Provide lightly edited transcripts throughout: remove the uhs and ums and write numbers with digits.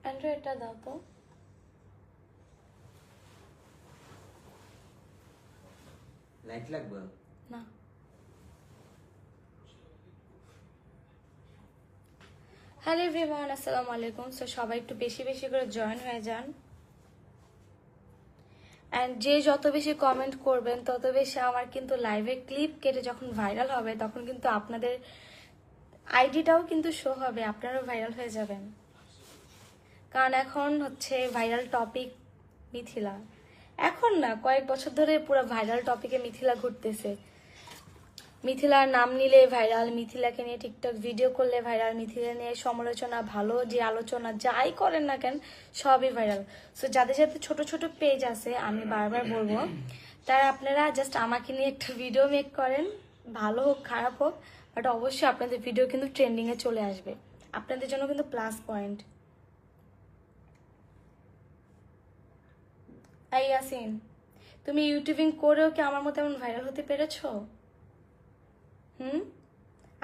অ্যান্ড্রয়েডটা দাও তো। লাইট লাগবে না, হ্যালো এভরিওয়ান, আসসালামু আলাইকুম। সো সবাই একটু বেশি বেশি করে জয়েন হয়ে যান। অ্যান্ড যে যত বেশি কমেন্ট করবেন তত বেশি আমার কিন্তু লাইভে ক্লিপ কেটে যখন ভাইরাল হবে তখন কিন্তু আপনাদের আইডিটাও কিন্তু শো হবে, আপনারাও ভাইরাল হয়ে যাবেন। কারণ এখন হচ্ছে ভাইরাল টপিক মিথিলা। এখন না, কয়েক বছর ধরে পুরো ভাইরাল টপিকে মিথিলা ঘুরতেছে। মিথিলার নাম নিলে ভাইরাল, মিথিলাকে নিয়ে টিকটক ভিডিও করলে ভাইরাল, মিথিলা নিয়ে সমালোচনা, ভালো যে আলোচনা যাই করেন না কেন সবই ভাইরাল। সো যাদের যাদের ছোট ছোট পেজ আছে, আমি বারবার বলবো তারা আপনারা জাস্ট আমাকে নিয়ে একটা ভিডিও মেক করেন, ভালো হোক খারাপ হোক, বাট অবশ্যই আপনাদের ভিডিও কিন্তু ট্রেন্ডিংয়ে চলে আসবে, আপনাদের জন্য কিন্তু প্লাস পয়েন্ট। এই ইয়াসিন, তুমি ইউটিউবিং করেও কি আমার মতো এমন ভাইরাল হতে পেরেছো?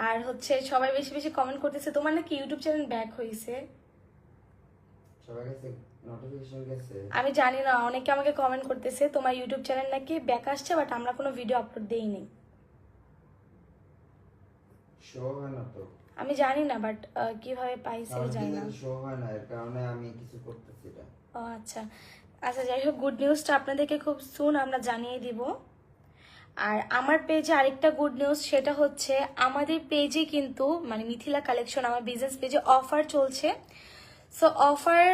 আর হচ্ছে সবাই বেশি বেশি কমেন্ট করতেছে তোমার নাকি ইউটিউব চ্যানেল ব্যাক হয়েছে। সবার কাছে নোটিফিকেশন গেছে? আমি জানি না, অনেকে আমাকে কমেন্ট করতেছে তোমার ইউটিউব চ্যানেল নাকি ব্যাক আসছে, বাট আমরা কোনো ভিডিও আপলোড দেইনি। শো হয় না তো। আমি জানি না, বাট কিভাবে পাইছে জানি না। শো হয় না, এর কারণে আমি কিছু করতেছি না। ও আচ্ছা আচ্ছা, যাই হোক, গুড নিউজটা আপনাদেরকে খুব সুন আমরা জানিয়ে দিব। আর আমার পেজে আরেকটা গুড নিউজ, সেটা হচ্ছে আমাদের পেজে কিন্তু মানে মিথিলা কালেকশন আমার বিজনেস পেজে অফার চলছে। সো অফার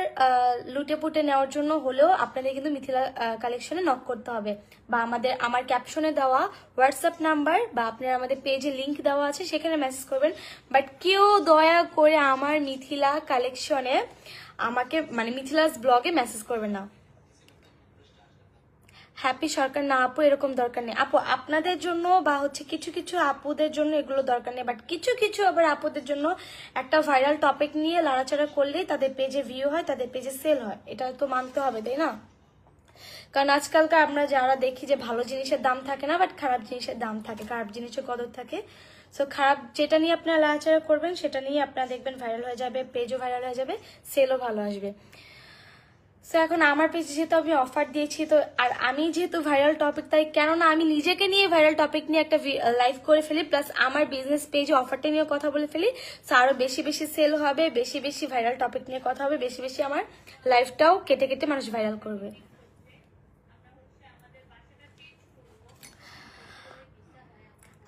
লুটে পুটে নেওয়ার জন্য হলেও আপনাদের কিন্তু মিথিলা কালেকশনে নক করতে হবে, বা আমার ক্যাপশনে দেওয়া হোয়াটসঅ্যাপ নাম্বার বা আপনার আমাদের পেজে লিংক দেওয়া আছে সেখানে মেসেজ করবেন। বাট কেউ দয়া করে আমার মিথিলা কালেকশনে আমাকে মানে মিথিলাস ব্লগে মেসেজ করবেন না। হ্যাপি সরকার না আপু, এরকম দরকার নেই আপু, আপনাদের জন্য বা হচ্ছে কিছু কিছু আপুদের জন্য এগুলো দরকার নেই, বাট কিছু কিছু আবার আপুদের জন্য একটা ভাইরাল টপিক নিয়ে লাড়াচাড়া করলেই তাদের পেজে ভিউ হয়, তাদের পেজে সেল হয়, এটা তো মানতে হবে, তাই না? কারণ আজকালকার আমরা যারা দেখি যে ভালো জিনিসের দাম থাকে না, বাট খারাপ জিনিসের দাম থাকে, খারাপ জিনিসের কদর থাকে। সো খারাপ যেটা নিয়ে আপনারা লাড়াচাড়া করবেন সেটা নিয়ে আপনারা দেখবেন ভাইরাল হয়ে যাবে, পেজও ভাইরাল হয়ে যাবে, সেলও ভালো আসবে। সো এখন আমার পেজে যেহেতু আমি অফার দিয়েছি, তো আর আমি যেহেতু ভাইরাল টপিক, তাই কেননা আমি নিজেকে নিয়ে ভাইরাল টপিক নিয়ে একটা লাইভ করে ফেলি, প্লাস আমার বিজনেস পেজে অফারটা নিয়ে কথা বলে ফেলি। সো আরো বেশি বেশি সেল হবে, বেশি বেশি ভাইরাল টপিক নিয়ে কথা হবে, বেশি বেশি আমার লাইফটাও কেটে কেটে মানুষ ভাইরাল করবে।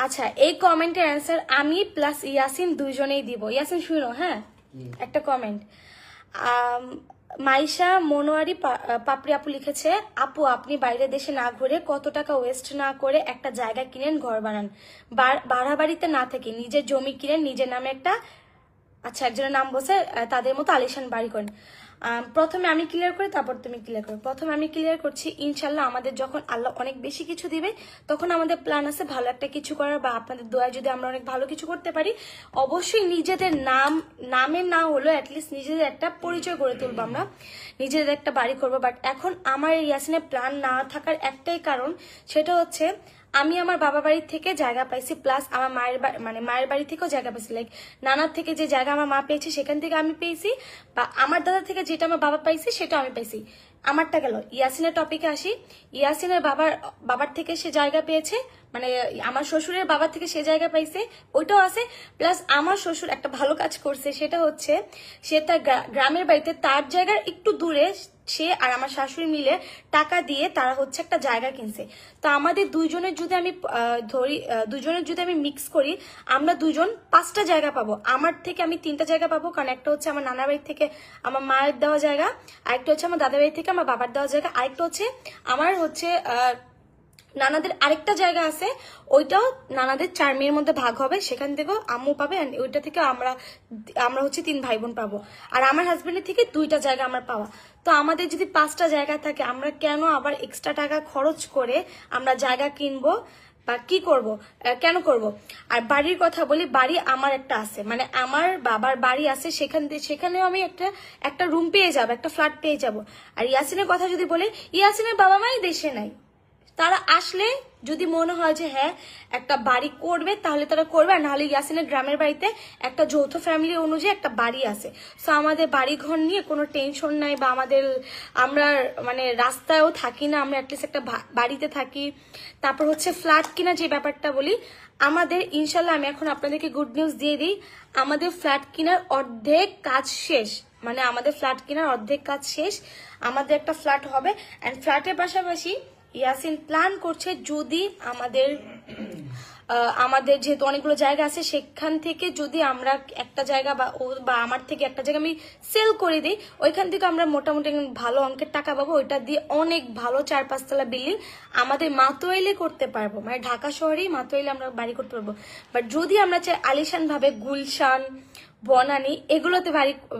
আচ্ছা, এই কমেন্টের অ্যান্সার আমি প্লাস ইয়াসিন দুইজনেই দিব। ইয়াসিন শুনো, হ্যাঁ, একটা কমেন্ট মাইশা মনোয়ারি পাপড়ি আপু লিখেছে, আপু আপনি বাইরে দেশে না ঘুরে কত টাকা ওয়েস্ট না করে একটা জায়গা কিনেন, ঘর বানান, ভাড়া বাড়িতে না থেকে নিজের জমি কিনেন, নিজের নামে একটা, আচ্ছা একজনের নাম বসে তাদের মতো আলিশান বাড়ি করেন। প্রথমে আমি ক্লিয়ার করি, তারপর তুমি ক্লিয়ার করো। প্রথমে আমি ক্লিয়ার করছি, ইনশাল্লাহ আমাদের যখন আল্লাহ অনেক বেশি কিছু দিবে তখন আমাদের প্ল্যান আছে ভালো একটা কিছু করার, বা আপনাদের দোয়ায় যদি আমরা অনেক ভালো কিছু করতে পারি, অবশ্যই নিজেদের নামের না হলেও অ্যাটলিস্ট নিজেদের একটা পরিচয় গড়ে তুলবো, আমরা নিজেদের একটা বাড়ি করবো। বাট এখন আমার ইয়াসিনের প্ল্যান না থাকার একটাই কারণ, সেটা হচ্ছে আমি আমার বাবা বাড়ির থেকে জায়গা পাইছি, প্লাস আমার মায়ের বাড়ি থেকেও জায়গা পাইছি, লাইক নানার থেকে যে জায়গা আমার মা পেয়েছে সেখান থেকে আমি পেয়েছি, বা আমার দাদা থেকে যেটা আমার বাবা পাইছে সেটা আমি পাইছি। আমারটা গেল। ইয়াসিনের টপিকে আসি, ইয়াসিনের বাবার থেকে সে জায়গা পেয়েছে, মানে আমার শ্বশুরের বাবার থেকে সে জায়গা পাইছে, ওইটাও আছে। প্লাস আমার শ্বশুর একটা ভালো কাজ করছে, সেটা হচ্ছে সে তার গ্রামের বাড়িতে তার জায়গার একটু দূরে সে আর আমার শাশুড়ি মিলে টাকা দিয়ে তারা হচ্ছে একটা জায়গা কিনছে। তো আমাদের দুইজনের যদি আমি ধরি, দুজনের যদি আমি মিক্স করি, আমরা দুজন 5টা জায়গা পাবো। আমার থেকে আমি 3টা জায়গা পাবো, কারণ একটা হচ্ছে আমার নানার বাড়ি থেকে আমার মায়ের দেওয়া জায়গা, আরেকটা হচ্ছে আমার দাদার বাড়ি থেকে আমার বাবার দেওয়া জায়গা, আরেকটা হচ্ছে আমার হচ্ছে নানাদের আরেকটা জায়গা আছে, ওইটাও নানাদের 4 মেয়ের মধ্যে ভাগ হবে, সেখান থেকেও আম্মু পাবে, ওইটা থেকে আমরা হচ্ছে 3 ভাই বোন পাবো। আর আমার হাজবেন্ডের থেকে 2টা জায়গা আমার পাওয়া। তো আমাদের যদি 5টা জায়গা থাকে, আমরা কেন আবার এক্সট্রা টাকা খরচ করে আমরা জায়গা কিনবো বা কি করব, কেন করব? আর বাড়ির কথা বলি, বাড়ি আমার একটা আছে, মানে আমার বাবার বাড়ি আছে, সেখানেও আমি একটা রুম পেয়ে যাবো, একটা ফ্ল্যাট পেয়ে যাব। আর ইয়াসিনের কথা যদি বলি, ইয়াসিনের বাবা মাই দেশে নাই, তারা আসলে যদি মনে হয় যে হ্যাঁ একটা বাড়ি করবে তাহলে তারা করবে, আর নাহলে ইয়াসিনের গ্রামের বাড়িতে একটা যৌথ ফ্যামিলি অনুযায়ী একটা বাড়ি আছে। সো আমাদের বাড়ি ঘর নিয়ে কোনো টেনশন নাই, বা আমরা মানে রাস্তায়ও থাকি না, আমরা অ্যাটলিস্ট একটা বাড়িতে থাকি। তারপর হচ্ছে ফ্ল্যাট কিনা যে ব্যাপারটা বলি, আমাদের ইনশাল্লাহ আমি এখন আপনাদেরকে গুড নিউজ দিয়ে দিই, আমাদের ফ্ল্যাট কেনার অর্ধেক কাজ শেষ। মানে আমাদের ফ্ল্যাট কেনার অর্ধেক কাজ শেষ, আমাদের একটা ফ্ল্যাট হবে। অ্যান্ড ফ্ল্যাটের পাশাপাশি ইয়াসিন প্ল্যান করছে যদি আমাদের যেহেতু অনেকগুলো জায়গা আছে, সেখান থেকে যদি আমরা একটা জায়গা বা আমার থেকে একটা জায়গা আমি সেল করে দিই, ওইখান থেকে আমরা মোটামুটি ভালো অঙ্কের টাকা পাবো। ওইটা দিয়ে অনেক ভালো 4-5 তলা বিল্ডিং আমাদের মাতোয়াইলে করতে পারবো, মানে ঢাকা শহরেই মাতোয়াইলে আমরা বাড়ি করতে পারবো। বাট যদি আমরা চাই আলিশান ভাবে গুলশান, বনানী এগুলোতে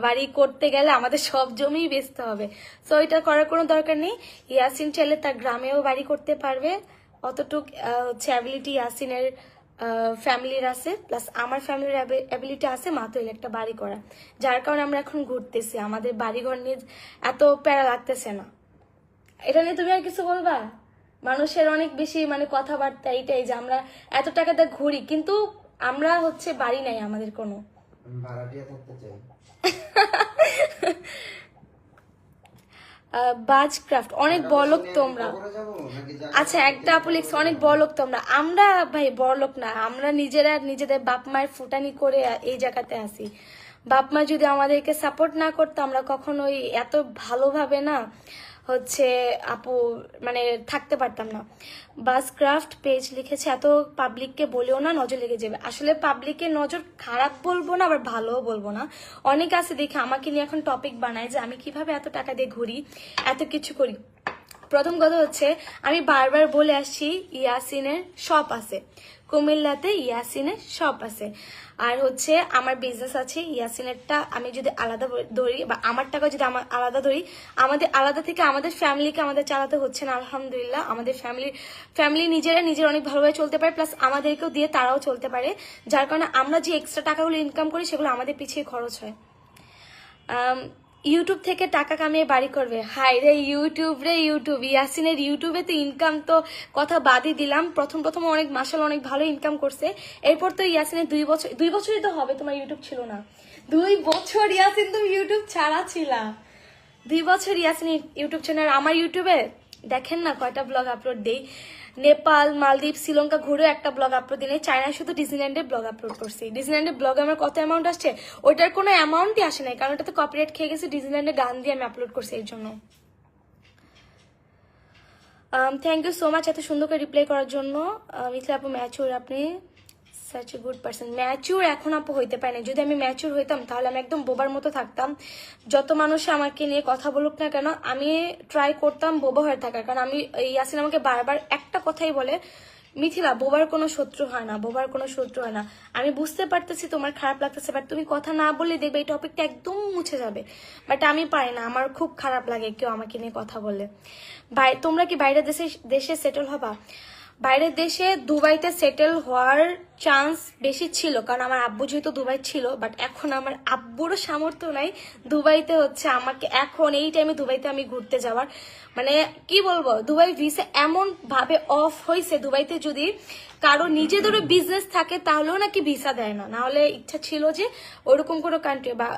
বাড়ি করতে গেলে আমাদের সব জমিই বেচতে হবে। সো এটা করার কোনো দরকার নেই। ইয়াসিন চাইলে তার গ্রামেও বাড়ি করতে পারবে, অতটুক হচ্ছে অ্যাবিলিটি ইয়াসিনের ফ্যামিলির আছে, প্লাস আমার ফ্যামিলির অ্যাবিলিটি আছে মাতোয়াইলে একটা বাড়ি করা। যার কারণে আমরা এখন ঘুরতেছি, আমাদের বাড়িঘর নিয়ে এত প্যারা লাগতেছে না। এটা নিয়ে তুমি আর কিছু বলবা? মানুষের অনেক বেশি মানে কথাবার্তা এইটাই যে আমরা এত টাকাতে ঘুরি, কিন্তু আমরা হচ্ছে বাড়ি নাই আমাদের কোনো। আমি ভাড়াটিয়া থাকতে চাই। বাজক্রাফট অনেক বড়লোক তোমরা। কখনো যাবো নাকি আচ্ছা একটা আপু লিখছে অনেক বড়লোক তোমরা। আমরা ভাই বড়লোক না, আমরা নিজেরা নিজেদের বাপ মায়ের ফুটানি করে এই জায়গাতে আসি। বাপ মা যদি আমাদেরকে সাপোর্ট না করতো আমরা কখনোই এত ভালোভাবে না হচ্ছে আপু মানে থাকতে পারতাম না। বাসক্রাফট পেজ লিখেছে এত পাবলিককে বলেও না, নজর লেগে যাবে। আসলে পাবলিকের নজর খারাপ বলবো না, আবার ভালোও বলবো না। অনেক আছে দেখে আমাকে নিয়ে এখন টপিক বানায় যে আমি কিভাবে এত টাকা দিয়ে ঘুরি, এত কিছু করি। প্রথম কথা হচ্ছে আমি বারবার বলে আসছি ইয়াসিনের শপ আছে কুমিল্লাতে, ইয়াসিনের শপ আছে। আর হচ্ছে আমার বিজনেস আছে, ইয়াসিনেরটা আমি যদি আলাদা ধরি বা আমার টাকা যদি আমার আলাদা ধরি, আমাদের আলাদা থেকে আমাদের ফ্যামিলিকে আমাদের চালাতে হচ্ছে না আলহামদুলিল্লাহ। আমাদের ফ্যামিলি নিজেরা অনেক ভালোভাবে চলতে পারে, প্লাস আমাদেরকেও দিয়ে তারাও চলতে পারে। যার কারণে আমরা যে এক্সট্রা টাকাগুলো ইনকাম করি সেগুলো আমাদের পিছিয়ে খরচ হয়। ইউটিউব থেকে টাকা কামিয়ে বাড়ি করবে, হাই রে ইউটিউব। ইয়াসিনের ইউটিউবে তো ইনকাম তো কথা বাদই দিলাম। প্রথম অনেক মাসাল অনেক ভালো ইনকাম করছে। এরপর তো ইয়াসিনের 2 বছরই তো হবে তোমার ইউটিউব ছিল না। 2 বছর ইয়াসিন তুমি ইউটিউব ছাড়া ছিলা। 2 বছর ইয়াসিন ইউটিউব চ্যানেল। আমার ইউটিউবে দেখেন না কয়টা ব্লগ আপলোড দেই। নেপাল, মালদ্বীপ, শ্রীলঙ্কা ঘুরে একটা ব্লগ আপলোড দিই। চায়না শুধু ডিজনিল্যান্ডে ব্লগ আপলোড করছি। ডিজনিল্যান্ডে ব্লগে আমার কত অ্যামাউন্ট আসছে ওইটার কোনো অ্যামাউন্টই আসে নাই, কারণ ওটাতে কপিরাইট খেয়ে গেছে। ডিজনিল্যান্ডে গান দিয়ে আমি আপলোড করছি এর জন্য। থ্যাংক ইউ সো মাচ এত সুন্দর করে রিপ্লাই করার জন্য। মিথিলা আপু ম্যাচিউর, আপনি such a good person. Mature এখন আপু হইতে পারে না। যদি আমি ম্যাচিউর হইতাম তাহলে আমি একদম বোবার মতো থাকতাম। যত মানুষ আমাকে নিয়ে কথা বলুক না কেন আমি ট্রাই করতাম বোবা হয়ে থাকার, কারণ আমি ইয়াসিন আমাকে বারবার একটা কথাই বলে, মিথিলা বোবার কোনো শত্রু হয় না, বোবার কোনো শত্রু হয় না। আমি বুঝতে পারতেছি তোমার খারাপ লাগতেছে, বাট তুমি কথা না বললে দেখবে এই টপিকটা একদম মুছে যাবে। বাট আমি পারি না, আমার খুব খারাপ লাগে কেউ আমাকে নিয়ে কথা বলে। তোমরা কি বাইরের দেশে সেটেল হবা? বাইরের দেশে দুবাইতে সেটেল হওয়ার চান্স বেশি ছিল, কারণ আমার আব্বু যেহেতু দুবাই ছিল। বাট এখন আমার আব্বুরও সামর্থ্য নাই দুবাইতে হচ্ছে আমাকে এখন এই টাইমে দুবাইতে আমি ঘুরতে যাওয়ার। মানে কি বলবো, দুবাই ভিসা এমন ভাবে অফ হয়েছে। দুবাইতে যদি কারো নিজেদেরও বিজনেস থাকে তাহলেও নাকি ভিসা দেয় না। নাহলে ইচ্ছা ছিল যে ওরকম কোনো কান্ট্রি বা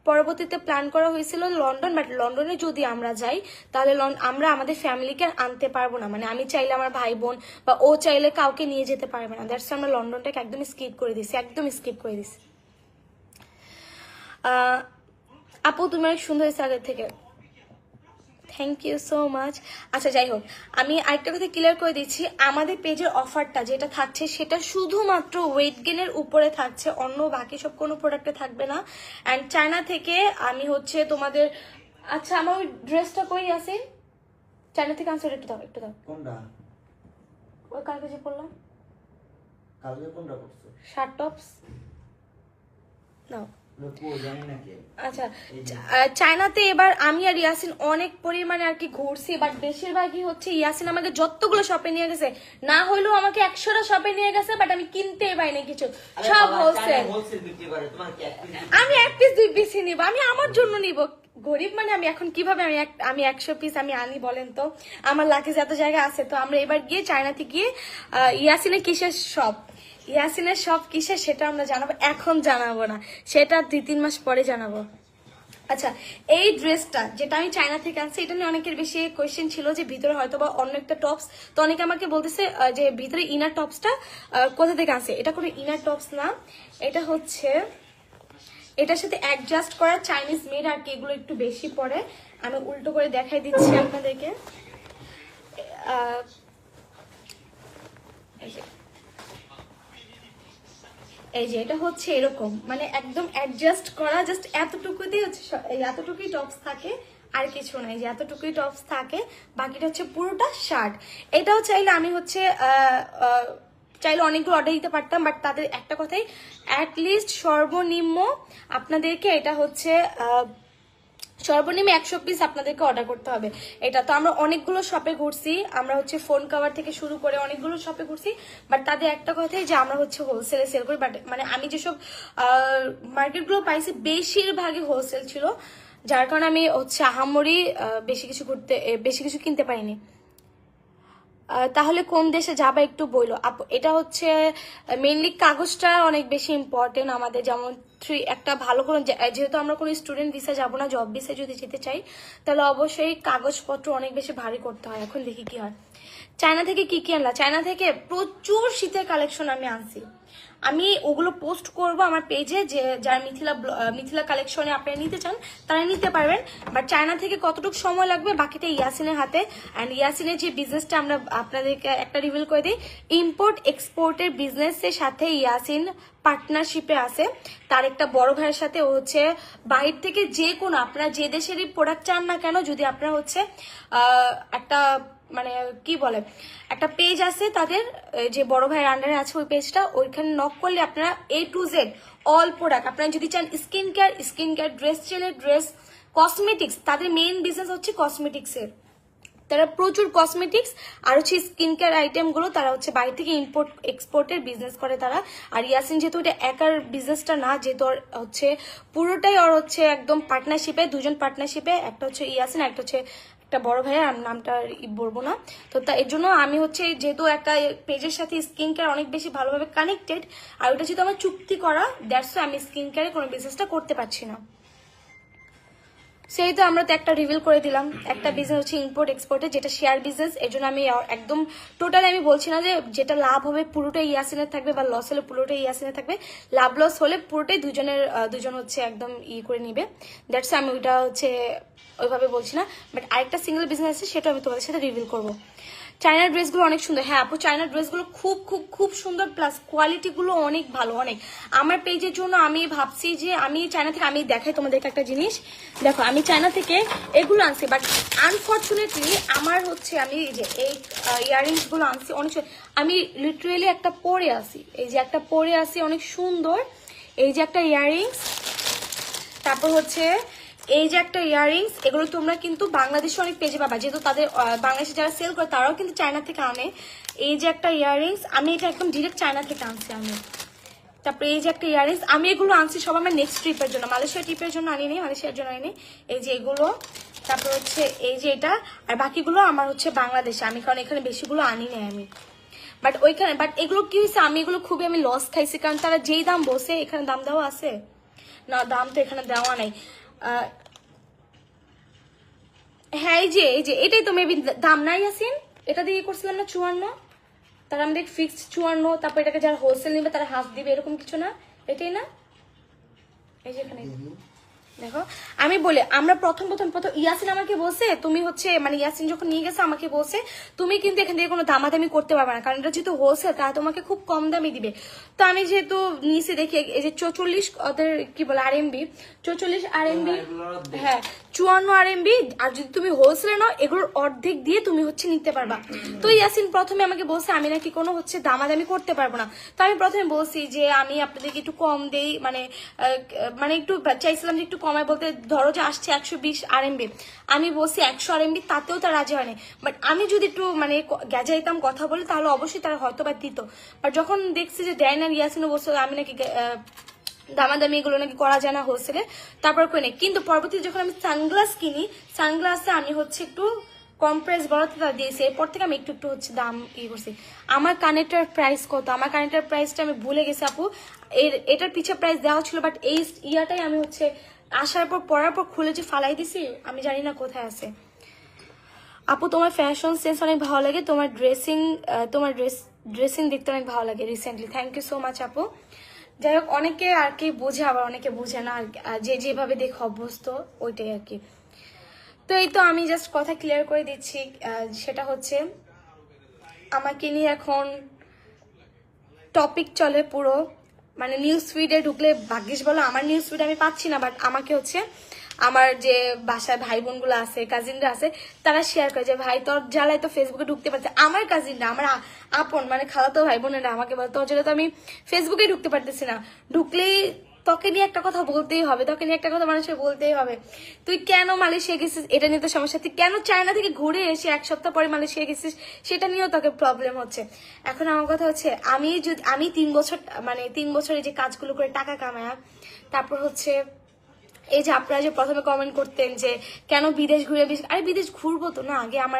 পরবর্তীতে প্ল্যান করা হয়েছিল লন্ডন। বাট লন্ডনে যদি আমরা যাই তাহলে আমরা আমাদের ফ্যামিলিকে আনতে পারবো না। মানে আমি চাইলে আমার ভাই বোন বা ও চাইলে কাউকে নিয়ে যেতে পারবে না। দ্যাটস আমরা লন্ডনটাকে একদম স্কিপ করে দিছি। আপু তুমি অনেক সুন্দর হয়েছে আগের থেকে, থ্যাংক ইউ সো মাচ। আচ্ছা যাই হোক, আমি আরেকটা কথা ক্লিয়ার করে দিচ্ছি, আমাদের পেজের অফারটা যেটা থাকছে সেটা শুধুমাত্র ওয়েট গেনের উপরে থাকছে, অন্য বাকি সব কোনো প্রোডাক্টে থাকবে না। অ্যান্ড চায়না থেকে আমি হচ্ছে তোমাদের, আচ্ছা আমার ওই ড্রেসটা কই আছে চায়না থেকে আনসার, একটু দাও কোনটা? ওই কালকে যে পরলাম, কালকে কোনটা করছো? শার্ট টপস নাও। জানি না কে। আচ্ছা, চায়নাতে এবার আমি আর ইয়াসিন অনেক পরিমাণে আর কি ঘুরছি, বাট বেশিরভাগই হচ্ছে ইয়াসিন আমাকে যতগুলো শপে নিয়ে গেছে, না হলেও আমাকে 100টা শপে নিয়ে গেছে, বাট আমি কিনতে পাইনি কিছু, সব হোলসেল। আমি 1 পিস 2 পিস নিব, আমি আমার জন্য নিব। গরিব মানে আমি এখন কিভাবে আমি 100 পিস আমি আনি বলেন তো? আমার লাগেজ এত জায়গা আছে। তো আমরা এবার গিয়ে চায়নাতে গিয়ে ইয়াসিনের কিসের শপ, ইয়াসিনের সব কিসের সেটা আমরা জানাবো, এখন জানাবো না, সেটা 2-3 মাস পরে জানাবো। আচ্ছা, এই ড্রেসটা যেটা আমি চায়না থেকে আনছি, এটা নিয়ে অনেকের বেশি কোয়েশ্চেন ছিল যে ভিতরে হয়তো বা অন্য একটা টপস। তো অনেকে আমাকে বলতেছে যে ভিতরে ইনার টপসটা কোথা থেকে আনছে। এটা কোনো ইনার টপস না, এটা হচ্ছে এটার সাথে অ্যাডজাস্ট করা চাইনিজ মেড আর কি, এগুলো একটু বেশি পড়ে। আমি উল্টো করে দেখাই দিচ্ছি আপনাদেরকে। এই যে এটা হচ্ছে এরকম, মানে একদম অ্যাডজাস্ট করা, জাস্ট এতটুকুতেই হচ্ছে, এতটুকুই টপস থাকে আর কিছু নাই, যে এতটুকুই টপস থাকে, বাকিটা হচ্ছে পুরোটা শার্ট। এটাও চাইলে আমি হচ্ছে চাইলে অনেকগুলো অর্ডার দিতে পারতাম, বাট তাদের একটা কথাই, অ্যাটলিস্ট সর্বনিম্ন আপনাদেরকে এটা হচ্ছে সর্বনিম্ন 100 পিস আপনাদেরকে অর্ডার করতে হবে। এটা তো আমরা অনেকগুলো শপে ঘুরছি, আমরা হচ্ছে ফোন কভার থেকে শুরু করে অনেকগুলো শপে ঘুরছি, বাট তাদের একটা কথাই যে আমরা হচ্ছে হোলসেলে সেল করি। বাট মানে আমি যেসব মার্কেটগুলো পাইছি বেশিরভাগই হোলসেল ছিল, যার কারণে আমি হচ্ছে আহামরি বেশি কিছু কিনতে পারিনি। তাহলে কোন দেশে যাবা একটু বইলো আপু। এটা হচ্ছে মেইনলি কাগজটা অনেক বেশি ইম্পর্টেন্ট আমাদের, যেমন একটা ভালো কোনো, যেহেতু আমরা কোনো স্টুডেন্ট ভিসা যাবো না, জব ভিসা যদি যেতে চাই তাহলে অবশ্যই কাগজপত্র অনেক বেশি ভারী করতে হয়। এখন দেখি কি হয়। চায়না থেকে কি কি আনলা? চায়না থেকে প্রচুর শীতের কালেকশন আমি আনছি, আমি ওগুলো পোস্ট করব আমার পেজে, যে যারা মিথিলা কালেকশনে আপনারা নিতে চান তারা নিতে পারবেন। বাট চায়না থেকে কতটুকু সময় লাগবে বাকিটা ইয়াসিনের হাতে। অ্যান্ড ইয়াসিনের যে বিজনেসটা আমরা আপনাদেরকে একটা রিভিল করে দিই, ইম্পোর্ট এক্সপোর্টের বিজনেসের সাথে ইয়াসিন পার্টনারশিপে আছে। তার একটা বড় ভাইয়ের সাথে, ও হচ্ছে বাইরে থেকে যে কোনো আপনারা যে দেশেরই প্রোডাক্ট চান না কেন, যদি আপনারা হচ্ছে একটা মানে কি বলে একটা পেজ আছে তাদের, যে বড় ভাইয়ের আন্ডারে আছে ওই পেজটা, ওইখানে নক করলে আপনারা A to Z all product, আপনারা যদি চান স্কিন কেয়ার, ড্রেস চেনের ড্রেস, কসমেটিক্স, তাদের মেইন বিজনেস হচ্ছে কসমেটিক্সের। তারা প্রচুর কসমেটিক্স আর হচ্ছে স্কিন কেয়ার আইটেম গুলো তারা হচ্ছে বাইরে থেকে ইম্পোর্ট এক্সপোর্টের বিজনেস করে তারা। আর ইয়াসিন যেহেতু এটা একার বিজনেসটা না, যেহেতু হচ্ছে পুরোটাই ওর হচ্ছে একদম পার্টনারশিপে, দুজন পার্টনারশিপে, একটা হচ্ছে ইয়াসিন, একটা হচ্ছে একটা বড় ভাইয়া, আমি নামটা বলবো না। তো এর জন্য আমি হচ্ছে যেহেতু একটা পেজের সাথে স্কিন কেয়ার অনেক বেশি ভালোভাবে কানেক্টেড, আর ওটা যেহেতু আমার চুক্তি করা, দ্যাটস আমি স্কিন কেয়ারে কোনো বিজনেসটা করতে পারছি না। সেই তো আমরা তো একটা রিভিল করে দিলাম, একটা বিজনেস হচ্ছে ইম্পোর্ট এক্সপোর্টের, যেটা শেয়ার বিজনেস। এর জন্য আমি একদম টোটালি আমি বলছি না যে যেটা লাভ হবে পুরোটাই ইয়াসিনের থাকবে, বা লস হলে পুরোটাই ইয়াসিনের থাকবে। লাভ লস হলে পুরোটাই দুজন হচ্ছে একদম করে নিবে। দ্যাটস আমি ওইটা হচ্ছে ওইভাবে বলছি না। বাট আরেকটা সিঙ্গেল বিজনেস আছে, সেটা আমি তোমাদের সাথে রিভিল করবো। চায়নার ড্রেসগুলো অনেক সুন্দর। হ্যাঁ আপু, চায়নার ড্রেসগুলো খুব খুব খুব সুন্দর, প্লাস কোয়ালিটিগুলো অনেক ভালো, অনেক। আমার পেজের জন্য আমি ভাবছি যে আমি চায়না থেকে, আমি দেখাই তোমাদেরকে একটা জিনিস, দেখো আমি চায়না থেকে এগুলো আনছি, বাট আনফর্চুনেটলি আমার হচ্ছে আমি যে এই ইয়াররিংস গুলো আনছি অনেক, আমি লিটারেলি একটা পরে আসি, এই যে একটা পরে আসি অনেক সুন্দর, এই যে একটা ইয়াররিংস, তারপর হচ্ছে এই যে একটা ইয়াররিংস, এগুলো তোমরা কিন্তু বাংলাদেশে অনেক পেজে পাবা, যেহেতু তাদের বাংলাদেশে যারা সেল করে তারাও কিন্তু চায়না থেকে আনে। এই যে একটা ইয়াররিংস, আমি এটা একদম ডিরেক্ট চায়না থেকে আনছি আমি। তারপরে এই যে একটা ইয়াররিংস, আমি এগুলো আনছি সব আমার নেক্সট ট্রিপের জন্য, মালয়েশিয়া ট্রিপের জন্য আনিনি, মালয়েশিয়ার জন্য আনিনি। এই যে এগুলো, তারপর হচ্ছে এই যে এটা, আর বাকিগুলো আমার হচ্ছে বাংলাদেশে, আমি কারণ এখানে বেশিগুলো আনি নাই আমি। বাট এগুলো কি হয়েছে, আমি এগুলো খুবই আমি লস খাইছি, কারণ তারা যেই দাম বসে, এখানে দাম দেওয়া আছে না, দাম তো এখানে দেওয়া নাই। হ্যাঁ এই যে এটাই তো মেবি দাম নাই আসেন, এটা দিয়ে করছিলাম না 54, তারা আমাদের ফিক্সড 54, তারপর এটাকে যারা হোলসেল নিবে তারা হাফ দিবে, এরকম কিছু না, এটাই না? এই যে এখানে দেখো আমি বলি, আমরা প্রথম ইয়াসিন আমাকে বলছে তুমি হচ্ছে মানে ইয়াসিন যখন নিয়ে গেছে আমাকে বলছে তুমি কিন্তু এখান থেকে কোনো দামাদামি করতে পারবে না, কারণ এটা যেহেতু হোলসেল তারা তোমাকে খুব কম দামে দিবে। তো আমি যেহেতু নিচে দেখি এই যে 44 ওদের কি বলে আরএমবি, 44 আরএমবি, হ্যাঁ 54 আরএমবি, আর যদি তুমি হোলসেলে নাও এগুলোর অর্ধেক দিয়ে তুমি হচ্ছে নিতে পারবা। তো ইয়াসিন প্রথমে আমাকে বলছে আমি নাকি কোনো হচ্ছে দামাদামি করতে পারবো না। তো আমি প্রথমে বলছি যে আমি আপনাদেরকে একটু কম দেই, মানে একটু চাইছিলাম যে একটু কমায়, বলতে ধরো যে আসছে 120 আরএমবি, আমি বলছি 100 আরএমবি, তাতেও তার রাজি হয়নি। বাট আমি যদি একটু মানে গ্যাজাইতাম কথা বলে তাহলে অবশ্যই তারা হয়তো বা দিত। বাট যখন দেখছি যে দেয় না, ইয়াসিনও বলছে আমি নাকি দামাদামি এগুলো নাকি করা যায় না হোলসেলে, তারপর করে নেই। কিন্তু পরবর্তীতে যখন আমি সানগ্লাস কিনি, সানগ্লাসে আমি হচ্ছে একটু কম প্রাইস বলাতে তারা দিয়েছে, এরপর থেকে আমি একটু হচ্ছে দাম করছি। আমার কানেক্টার প্রাইস কত, আমার কানেক্টার প্রাইসটা আমি ভুলে গেছি আপু, এটার পিছে প্রাইস দেওয়া ছিল, বাট এই ইয়াটাই আমি হচ্ছে আসার পর পরার পর খুলে যে ফালাই দিছি, আমি জানি না কোথায় আছে। আপু তোমার ফ্যাশন সেন্স অনেক ভালো লাগে, তোমার ড্রেসিং দেখতে অনেক ভালো লাগে recently. Thank you so much আপু। যাই হোক, অনেকে আর কি বুঝে, আবার অনেকে বুঝে না, যে যেভাবে দেখে অভ্যস্ত ওইটাই আর কি। তো এই তো আমি জাস্ট কথা ক্লিয়ার করে দিচ্ছি, সেটা হচ্ছে আমাকে নিয়ে এখন টপিক চলে পুরো, মানে নিউজ ফিডে ঢুকলে ভাগ্যিস বলো আমার নিউজ ফিড আমি পাচ্ছি না, বাট আমাকে হচ্ছে আমার যে বাসায় ভাই বোনগুলো আছে, কাজিনরা আছে, তারা শেয়ার করে যে ভাই তোর জ্বালায় তো ফেসবুকে ঢুকতে পারছে। আমার কাজিনরা, আমার আপন মানে খালাতো ভাই বোনেরা আমাকে বলে তোর জন্য তো আমি ফেসবুকে ঢুকতে পারতেছি না, ঢুকলেই তোকে নিয়ে একটা কথা বলতেই হবে, তোকে নিয়ে একটা কথা মানুষের বলতেই হবে, তুই কেন মালয়েশিয়া গেছিস এটা নিয়ে তো সমস্যা, তুই কেন চায়না থেকে ঘুরে এসে 1 সপ্তাহ পরে মালয়েশিয়া গেছিস সেটা নিয়েও তোকে প্রবলেম হচ্ছে। এখন আমার কথা হচ্ছে আমি 3 বছর এই যে কাজগুলো করে টাকা কামায়া, তারপর হচ্ছে এই যে আপনারা যে প্রথমে কমেন্ট করতেন যে কেন বিদেশ ঘুরে, আরে বিদেশ ঘুরবো তো না, আগে আমি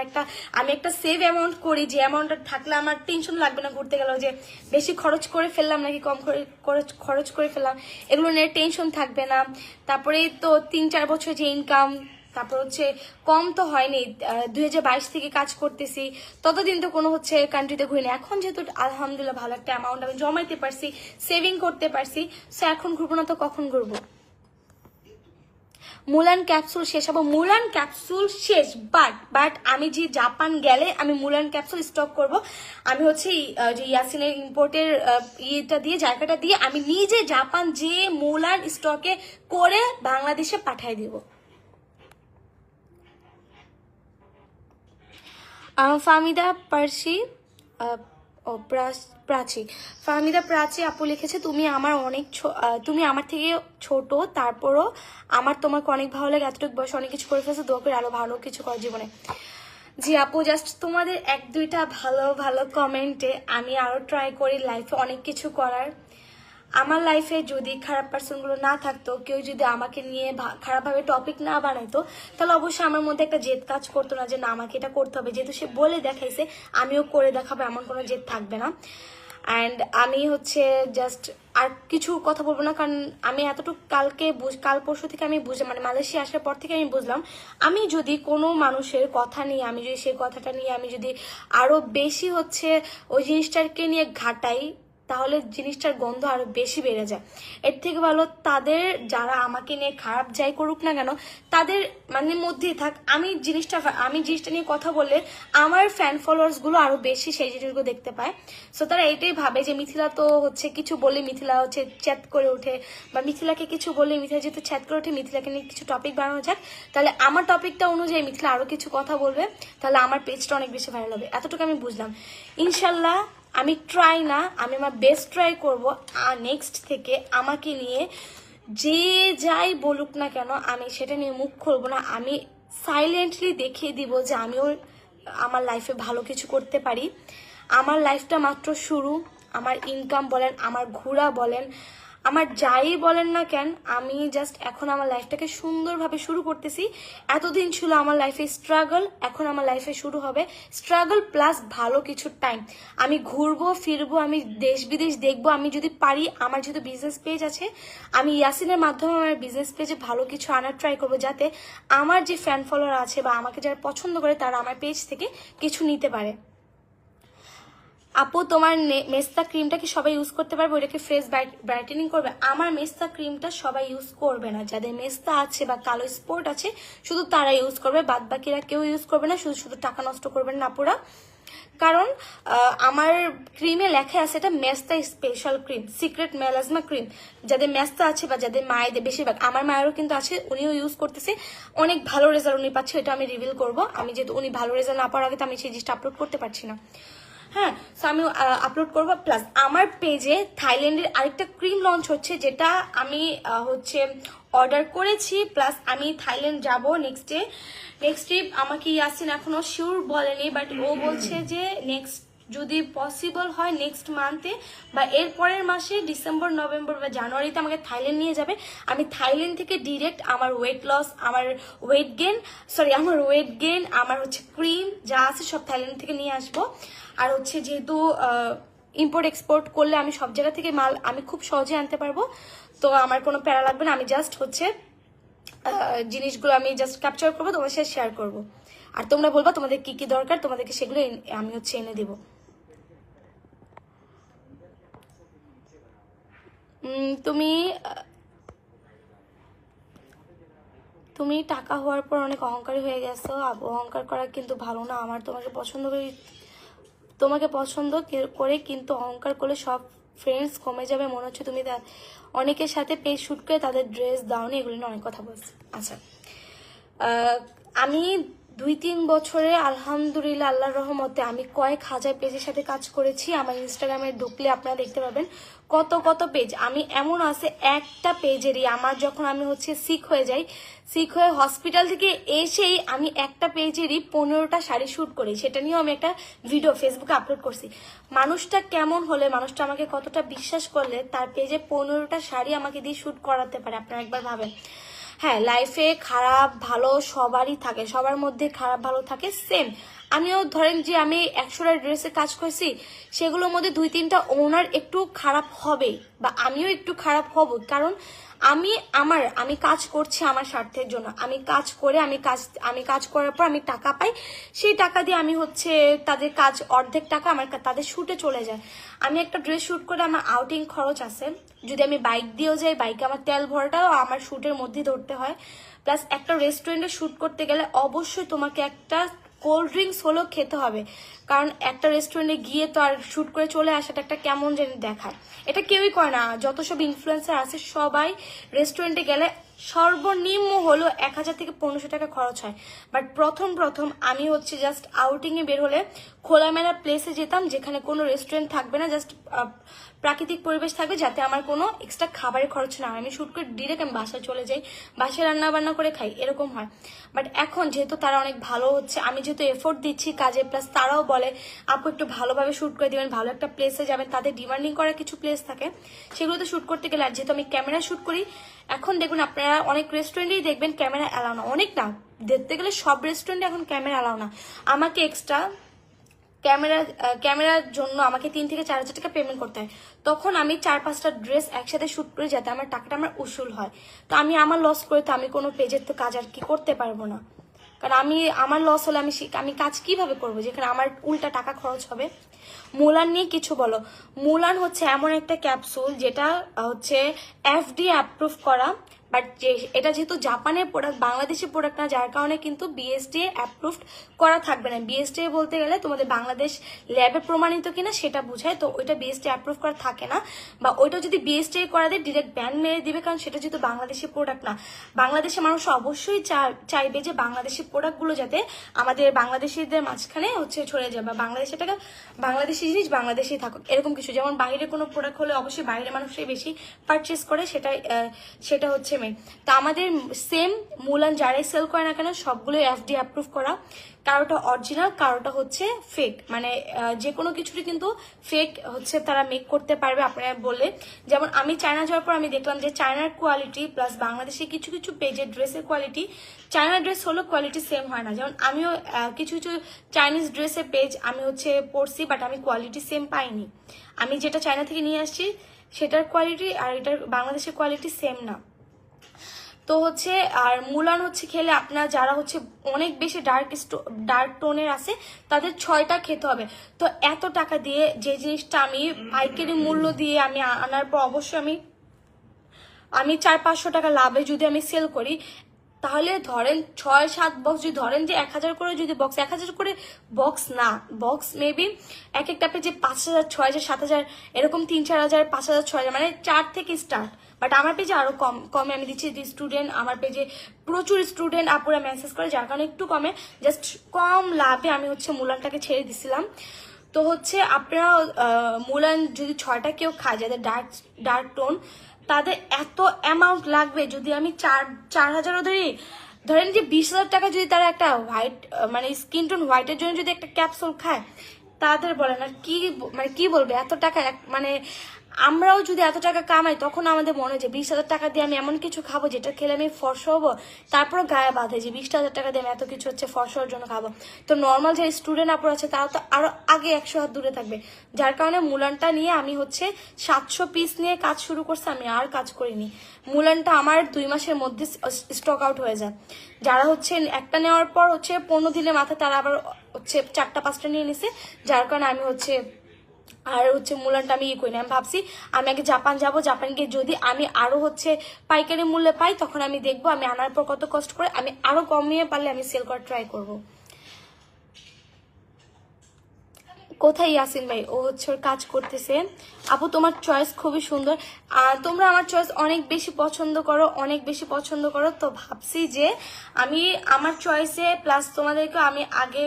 একটা সেভ অ্যামাউন্ট করি, যে অ্যামাউন্টটা থাকলে আমার টেনশন লাগবে না ঘুরতে গেলেও যে বেশি খরচ করে ফেললাম নাকি কম খরচ করে ফেললাম, এগুলো নিয়ে টেনশন থাকবে না। তারপরে তো 3-4 বছর যে ইনকাম, তারপর হচ্ছে কম তো হয়নি, 2022 থেকে কাজ করতেছি, ততদিন তো কোনো হচ্ছে কান্ট্রিতে ঘুরিনি। এখন যেহেতু আলহামদুলিল্লাহ ভালো একটা অ্যামাউন্ট আমি জমাইতে পারছি, সেভিং করতে পারছি, সো এখন ঘুরবো না তো কখন ঘুরবো। মুলান ক্যাপসুল শেষ হবো, মুলান ক্যাপসুল শেষ, বাট আমি যে জাপান গেলে আমি মুলান ক্যাপসুল স্টক করব। আমি হচ্ছে যে ইয়াসিনের ইম্পোর্টের জায়গাটা দিয়ে আমি নিজে জাপান যে মুলান স্টকে করে বাংলাদেশে পাঠিয়ে দিব। ফাহমিদা পার্সি ফাহমিদা প্রাচী আপু লিখেছে তুমি আমার থেকে ছোট, তারপরও তোমাকে অনেক ভালো লাগে, এতটুকু বয়সে অনেক কিছু করে ফেলছো, দোয়া করে আরো ভালো কিছু করার জীবনে। জি আপু, জাস্ট তোমাদের 1-2টা ভালো ভালো কমেন্টে আমি আরো ট্রাই করি লাইফে অনেক কিছু করার। আমার লাইফে যদি খারাপ পার্সনগুলো না থাকতো, কেউ যদি আমাকে নিয়ে খারাপভাবে টপিক না বানাইতো, তাহলে অবশ্যই আমার মধ্যে একটা জেদ কাজ করতো না যে না আমাকে এটা করতে হবে, যেহেতু সে বলে দেখাইছে আমিও করে দেখাবো, এমন কোনো জেদ থাকবে না। অ্যান্ড আমি হচ্ছে জাস্ট আর কিছু কথা বলবো না, কারণ আমি এতটুকু কাল পরশু থেকে আমি বুঝলাম, মানে মালয়েশিয়া আসার পর থেকে আমি বুঝলাম, আমি যদি কোনো মানুষের কথা নিয়ে আমি যদি সেই কথাটা নিয়ে আমি যদি আরো বেশি হচ্ছে ওই জিনিসটাকে নিয়ে ঘাটাই, তাহলে জিনিসটার গন্ধ আরো বেশি বেড়ে যায়। এর থেকে ভালো তাদের যারা আমাকে নিয়ে খারাপ যাই করুক না কেন, তাদের মানে মধ্যেই থাক, আমি জিনিসটা নিয়ে কথা বললে আমার ফ্যান ফলোয়ার্স গুলো আরো বেশি সেই জিনিসগুলো দেখতে পায়। সো তারা এটাই ভাবে যে মিথিলা তো হচ্ছে কিছু বলে মিথিলা হচ্ছে চ্যাট করে ওঠে, বা মিথিলাকে কিছু বলে মিথিলা যেহেতু চ্যাট করে ওঠে, মিথিলাকে নিয়ে কিছু টপিক বানানো যাক, তাহলে আমার টপিকটা অনুযায়ী মিথিলা আরো কিছু কথা বলবে, তাহলে আমার পেজটা অনেক বেশি ভাইরাল হবে। এতটুকু আমি বুঝলাম। ইনশাল্লাহ আমি আমি আমার বেস্ট ট্রাই করবো, আর নেক্সট থেকে আমাকে নিয়ে যে যাই বলুক না কেন আমি সেটা নিয়ে মুখ খুলবো না, আমি সাইলেন্টলি দেখিয়ে দিব যে আমিও আমার লাইফে ভালো কিছু করতে পারি। আমার লাইফটা মাত্র শুরু, আমার ইনকাম বলেন, আমার ঘোরা বলেন, আমার যাই বলেন না কেন, আমি জাস্ট এখন আমার লাইফটাকে সুন্দরভাবে শুরু করতেছি। এতদিন ছিল আমার লাইফে স্ট্রাগল, এখন আমার লাইফে শুরু হবে স্ট্রাগল প্লাস ভালো কিছু টাইম। আমি ঘুরবো ফিরবো, আমি দেশ বিদেশ দেখবো, আমি যদি পারি, আমার যেহেতু বিজনেস পেজ আছে, আমি ইয়াসিনের মাধ্যমে আমার বিজনেস পেজে ভালো কিছু আনার ট্রাই করবো, যাতে আমার যে ফ্যান ফলোয়ার আছে বা আমাকে যারা পছন্দ করে তারা আমার পেজ থেকে কিছু নিতে পারে। আপু তোমার মেস্তা ক্রিমটা কি সবাই ইউজ করতে পারবে? ওটা কি ফেস ব্রাইটেনিং করবে? আমার মেস্তা ক্রিমটা সবাই ইউজ করবে না, যাদের মেস্তা আছে বা কালো স্পট আছে শুধু তারা ইউজ করবে, বাদ বাকিরা কেউ ইউজ করবে না। শুধু শুধু টাকা নষ্ট করবেন না আপুরা, কারণ আমার ক্রিমে লেখা আছে এটা মেস্তা special cream, secret melasma cream. যাদের মেস্তা আছে বা যাদের মায়েদের, বেশিরভাগ আমার মায়েরও কিন্তু আছে, উনিও ইউজ করতেছে, অনেক ভালো রেজাল্ট উনি পাচ্ছে। এটা আমি রিভিল করব, আমি যেহেতু উনি ভালো রেজাল্ট না পাওয়ার আগে তো আমি সেই জিনিসটা আপলোড করতে পারছি না। হ্যাঁ, সো আমি আপলোড করবো। প্লাস আমার পেজে থাইল্যান্ডের আরেকটা ক্রিম লঞ্চ হচ্ছে, যেটা আমি হচ্ছে অর্ডার করেছি। প্লাস আমি থাইল্যান্ড যাব নেক্সট ট্রিপ। আমাকে ইয়াসিন এখনো শিওর বলেনি, বাট ও বলছে যে নেক্সট যদি পসিবল হয় নেক্সট মান্থে বা এর পরের মাসে ডিসেম্বর, নভেম্বর বা জানুয়ারিতে আমাকে থাইল্যান্ড নিয়ে যাবে। আমি থাইল্যান্ড থেকে ডিরেক্ট আমার ওয়েট লস, আমার ওয়েট গেন, আমার হচ্ছে ক্রিম যা আছে সব থাইল্যান্ড থেকে নিয়ে আসবো। আর হচ্ছে যেহেতু ইম্পোর্ট এক্সপোর্ট করলে আমি সব জায়গা থেকে মাল আমি খুব সহজে আনতে পারবো, তো আমার কোনো প্যারা লাগবে না। আমি জাস্ট হচ্ছে জিনিসগুলো আমি জাস্ট ক্যাপচার করবো, তোমার সাথে শেয়ার করবো, আর তোমরা বলবা তোমাদের কি কি দরকার, তোমাদেরকে সেগুলো আমি হচ্ছে এনে দেবো। তুমি তুমি টাকা হওয়ার পর অনেক অহংকারী হয়ে গেছো আপু, অহংকার করা কিন্তু ভালো না। আমার তোমাকে পছন্দ করে কিন্তু অহংকার করলে সব ফ্রেন্ডস কমে যাবে। মনে হচ্ছে তুমি অনেকের সাথে পেজ শুট করে তাদের ড্রেস দাওনি, এগুলো নিয়ে অনেক কথা বলছি। আচ্ছা, আমি 2-3 বছরে আলহামদুলিল্লাহ আল্লাহর রহমতে আমি কয়েক হাজার পেজের সাথে কাজ করেছি। আমার ইনস্টাগ্রামে ঢুকলে আপনারা দেখতে পাবেন কত পেজ। আমি এমন আছে একটা পেজেরই আমার যখন আমি হচ্ছে সিক হয়ে হসপিটাল থেকে এসেই আমি একটা পেজেরই 15টা শাড়ি শুট করি। সেটা নিয়েও আমি একটা ভিডিও ফেসবুকে আপলোড করছি। মানুষটা কেমন হলে, মানুষটা আমাকে কতটা বিশ্বাস করলে তার পেজে 15টা শাড়ি আমাকে দিয়ে শুট করাতে পারে, আপনারা একবার ভাবেন। হ্যাঁ, লাইফে খারাপ ভালো সবারই থাকে, সবার মধ্যে খারাপ ভালো থাকে। সেম আমিও ধরেন যে আমি 100টা ড্রেসে কাজ করছি, সেগুলোর মধ্যে 2-3টা ওনার একটু খারাপ হবে বা আমিও একটু খারাপ হব, কারণ আমি কাজ করছি আমার স্বার্থের জন্য। আমি কাজ করার পর আমি টাকা পাই, সেই টাকা দিয়ে আমি হচ্ছে তাদের কাজ অর্ধেক টাকা আমার তাদের শুটে চলে যায়। আমি একটা ড্রেস শুট করে আমার আউটিং খরচ আছে, যদি আমি বাইক দিয়েও যাই বাইকে আমার তেল ভরাটাও আমার শুটের মধ্যেই ধরতে হয়। প্লাস একটা রেস্টুরেন্টে শুট করতে গেলে অবশ্যই তোমাকে একটা কোল্ড ড্রিঙ্কস হলেও খেতে হবে, কারণ একটা রেস্টুরেন্টে গিয়ে তো আর শুট করে চলে আসাটা একটা কেমন যেন দেখায়, এটা কেউই করে না। যত সব ইনফ্লুয়েন্সার আছে সবাই রেস্টুরেন্টে গেলে সর্বনিম্ন হলো 1000 থেকে 1500 টাকা খরচ হয়। বাট প্রথম আমি হচ্ছে জাস্ট আউটিং এ বের হলে খোলামেলা প্লেসে যেতাম, যেখানে কোনো রেস্টুরেন্ট থাকবে না, জাস্ট প্রাকৃতিক পরিবেশ থাকবে, যাতে আমার কোনো এক্সট্রা খাবারের খরচ না হয়। আমি শুট করে ডিরেক্ট আমি বাসায় চলে যাই, বাসায় রান্না বান্না করে খাই, এরকম হয়। বাট এখন যেহেতু তারা অনেক ভালো হচ্ছে, আমি যেহেতু এফোর্ট দিচ্ছি কাজে, প্লাস তারাও বলে আপু একটু ভালোভাবে শুট করে দিবেন, ভালো একটা প্লেসে যাবেন, তাদের ডিমান্ডিং করার কিছু প্লেস থাকে, সেগুলোতে শুট করতে গেলে, আর যেহেতু আমি ক্যামেরা শুট করি, এখন দেখুন আপনারা অনেক রেস্টুরেন্টেই দেখবেন ক্যামেরা অ্যালাউ না, অনেক না, দেখতে গেলে সব রেস্টুরেন্টে এখন ক্যামেরা অ্যালাউ না। আমাকে এক্সট্রা ক্যামেরার জন্য আমাকে 3 থেকে 4 হাজার টাকা পেমেন্ট করতে হয়। তখন আমি 4-5টা ড্রেস একসাথে শুট করি যাতে আমার টাকাটা আমার উসুল হয়। তো আমার লস করে তো আমি কোনো পেজের তো কাজ আর কি করতে পারবো না, কারণ আমার লস হলে আমি কাজ কিভাবে করবো, যেখানে আমার উল্টা টাকা খরচ হবে। মুলান নিয়ে কিছু বলো। মুলান হচ্ছে এমন একটা ক্যাপসুল যেটা হচ্ছে FDA অ্যাপ্রুভ করা, বাট এটা যেহেতু জাপানের প্রোডাক্ট, বাংলাদেশের প্রোডাক্ট না, যার কারণে কিন্তু BSDA অ্যাপ্রুভড করা থাকবে না। BSDA বলতে গেলে তোমাদের বাংলাদেশ ল্যাবে প্রমাণিত কিনা সেটা বোঝায়, তো ওইটা BSDA অ্যাপ্রুভ করা থাকে না, বা ওইটা যদি BSDA করা দেয় ডিরেক্ট ব্যান মেরে দিবে, কারণ সেটা যেহেতু বাংলাদেশের প্রোডাক্ট না। বাংলাদেশের মানুষ অবশ্যই চাইবে যে বাংলাদেশের প্রোডাক্টগুলো যাতে আমাদের বাংলাদেশিদের মাঝখানে হচ্ছে ছড়ে যায়, বা বাংলাদেশে টাকা বাংলাদেশি জিনিস বাংলাদেশেই থাকুক, এরকম কিছু। যেমন বাইরে কোনো প্রোডাক্ট হলে অবশ্যই বাইরের মানুষই বেশি পারচেস করে, সেটা হচ্ছে মেন। তো আমাদের সেম মুলান যারাই সেল করে না কেন সবগুলোই FDA অ্যাপ্রুভ করা, কারোটা অরিজিনাল কারোটা হচ্ছে ফেক, মানে যে কোনো কিছুরই কিন্তু ফেক হচ্ছে তারা মেক করতে পারবে আপনারা বলে। যেমন আমি চায়না যাওয়ার পর আমি দেখলাম যে চায়নার কোয়ালিটি প্লাস বাংলাদেশে কিছু পেজের ড্রেসের কোয়ালিটি, চায়না ড্রেস হলো কোয়ালিটি সেম হয় না। যেমন আমিও কিছু চাইনিজ ড্রেসের পেজ আমি হচ্ছে পড়ছি, বাট আমি কোয়ালিটি সেম পাইনি। আমি যেটা চায়না থেকে নিয়ে আসছি সেটার কোয়ালিটি আর এটার বাংলাদেশের কোয়ালিটি সেম না। তো হচ্ছে আর মুলান হচ্ছে খেলে আপনার যারা হচ্ছে অনেক বেশি ডার্ক টোনের আছে তাদের 6টা খেতে হবে। তো এত টাকা দিয়ে যে জিনিসটা আমি পাইকারি মূল্য দিয়ে আমি আনার পর অবশ্যই আমি 400-500 টাকা লাভে যদি আমি সেল করি, তাহলে ধরেন 6-7 বক্স যদি ধরেন যে 1000 করে যদি বক্স, 1000 করে বক্স না, বক্স মেবি এক একটা পেজে 5000, 6000, 7000 এরকম 3-4000, 5000, 6000 মানে 4 থেকে স্টার্ট। বাট আমার পেজে আরো কমে আমি দিচ্ছি। স্টুডেন্ট আমার পেজে প্রচুর স্টুডেন্ট আপুরা মেসেজ করে, যার কারণে একটু কমে, জাস্ট কম লাভে আমি হচ্ছে মুলানটাকে ছেড়ে দিছিলাম। তো হচ্ছে আপনারা মুলান যদি 6টা কেউ খায় যাদের ডার্ক টোন, তাদের এত অ্যামাউন্ট লাগবে। যদি আমি 4000ও ধরেন যে 20,000 টাকা যদি তারা একটা হোয়াইট মানে স্কিন টোন হোয়াইটের জন্য যদি একটা ক্যাপসুল খায়, তাদের বলে না কি বলবে এত টাকা। মানে আমরাও যদি এত টাকা কামাই, তখন আমাদের মনে হয় যে 20,000 টাকা দিয়ে আমি এমন কিছু খাবো যেটা খেলে আমি ফর্সা হবো, তারপরে গায়ে বাঁধে যে 20,000 টাকা দিয়ে আমি এত কিছু হচ্ছে ফর্সার জন্য খাবো। তো নর্মাল যে স্টুডেন্ট আপুর আছে তারা তো আরো আগে 100 হাত দূরে থাকবে। যার কারণে মুলানটা নিয়ে আমি হচ্ছে 700 পিস নিয়ে কাজ শুরু করছি, আমি আর কাজ করিনি। মুলানটা আমার 2 মাসের মধ্যে স্টক আউট হয়ে যায়। যারা হচ্ছে একটা নেওয়ার পর হচ্ছে 15 দিনের মাথায় তারা আবার হচ্ছে 4টা-5টা নিয়ে নিছে। যার কারণে আমি হচ্ছে আর হচ্ছে মুলানটা আমি করি না। আমি ভাবছি আমি আগে জাপান যাব, জাপান গিয়ে যদি আমি আরো হচ্ছে পাইকারি মূল্যে পাই, তখন আমি দেখবো আমি আনার পর কত কষ্ট করে আমি আরো কমিয়ে পারলে আমি সেল করার ট্রাই করবো। কোথায় ইয়াসিন ভাই? ও হচ্ছে ওর কাজ করতেছে। আপু তোমার চয়েস খুবই সুন্দর, আর তোমরা আমার চয়েস অনেক বেশি পছন্দ করো। তো ভাবছি যে আমি আমার চয়েসে প্লাস তোমাদেরকে আমি আগে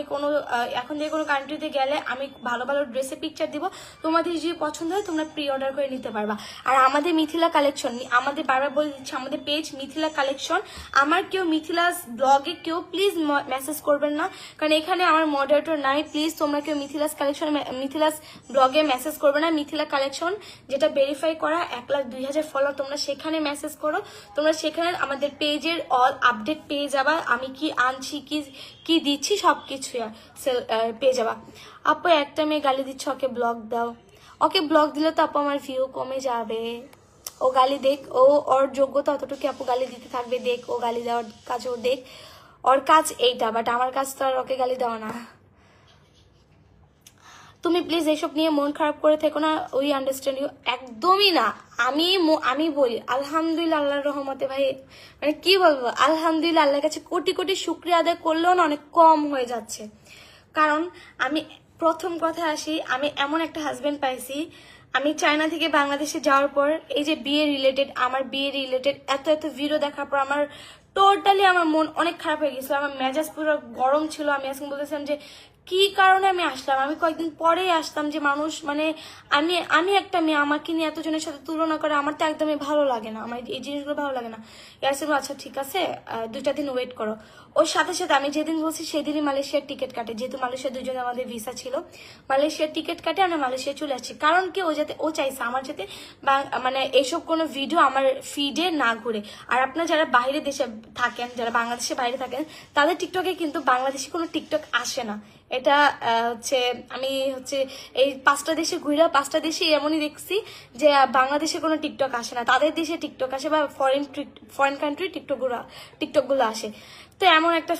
এখন থেকে কোনো কান্ট্রিতে গেলে আমি ভালো ভালো ড্রেসে পিকচার দিব, তোমাদের যদি পছন্দ হয় তোমরা প্রি অর্ডার করে নিতে পারবা। আর আমাদের মিথিলা কালেকশন, আমাদের বারবার বলে দিচ্ছি, আমাদের পেজ মিথিলা কালেকশন। আমার কেউ মিথিলাস ব্লগে কেউ প্লিজ মেসেজ করবেন না, কারণ এখানে আমার মডারেটর নাই। প্লিজ তোমরা কেউ মিথিলাস ব্লগে মেসেজ করবে না। মিথিলা কালেকশন যেটা ভেরিফাই করা 1,02,000 ফলোয়ার, তোমরা সেখানে মেসেজ করো। তোমরা সেখানে আমাদের পেজের অল আপডেট পেয়ে যাবা, আমি কি আনছি কি দিচ্ছি সবকিছু পেয়ে যাবা। আপু একটা মেয়ে গালি দিচ্ছে, ওকে ব্লগ দাও। ওকে ব্লগ দিলে তো আপু আমার ভিউ কমে যাবে। ও গালি দেখ, ওর যোগ্যতা অতটুকু, আপু গালি দিতে থাকবে, দেখ ও গালি দেওয়ার কাজ ও দেখ, ওর কাজ এইটা। বাট আমার কাজ তো আর ওকে গালি দেওয়া না। তুমি প্লিজ এইসব নিয়ে মন খারাপ করে থেকো না, উই আন্ডারস্ট্যান্ড ইউ। একদমই না। আমি বলি আলহামদুলিল্লাহ, আল্লাহর রহমতে ভাই, মানে কি বলবো, আলহামদুলিল্লাহ, আল্লাহর কাছে কোটি কোটি শুকরিয়া আদায় করলেও না অনেক কম হয়ে যাচ্ছে। কারণ আমি প্রথম কথা আসি, আমি এমন একটা হাজবেন্ড পাইছি, আমি চায়না থেকে বাংলাদেশে যাওয়ার পর এই যে আমার বিয়ে রিলেটেড এত ভিডিও দেখার পর আমার টোটালি আমার মন অনেক খারাপ হয়ে গেছিল, আমার মেজাজ পুরো গরম ছিল। আমি আজকে বলতেছিলাম যে কি কারণে আমি আসলাম। আমি কয়েকদিন পরেই আসতাম যে মানুষ মানে আমি একটা মেয়ে, আমাকে নিয়ে এতজনের সাথে তুলনা করে আমার তো একদমই ভালো লাগে না, আমার এই জিনিসগুলো ভালো লাগে না। ইয়াসিন আচ্ছা ঠিক আছে 2টা দিন ওয়েট করো। ওর সাথে সাথে আমি যেদিন বলছি সেদিনই মালয়েশিয়ার টিকিট কাটে, যেহেতু মালয়েশিয়া 2জনে আমাদের ভিসা ছিল, মালয়েশিয়ার টিকিট কাটে আমরা মালয়েশিয়া চলে আসছি। কারণ কি ও চাইছে আমার যাতে মানে এইসব কোনো ভিডিও আমার ফিডে না ঘুরে। আর আপনারা যারা বাইরে দেশে থাকেন, যারা বাংলাদেশের বাইরে থাকেন, তাদের টিকটকে কিন্তু বাংলাদেশে কোনো টিকটক আসে না। এটা হচ্ছে আমি হচ্ছে এই 5টা দেশে ঘুরে 5টা দেশে এমনই দেখছি যে বাংলাদেশে কোনো টিকটক আসে না, তাদের দেশে টিকটক আসে বা ফরেন কান্ট্রি টিকটক গুলো আসে। তো এমন একটা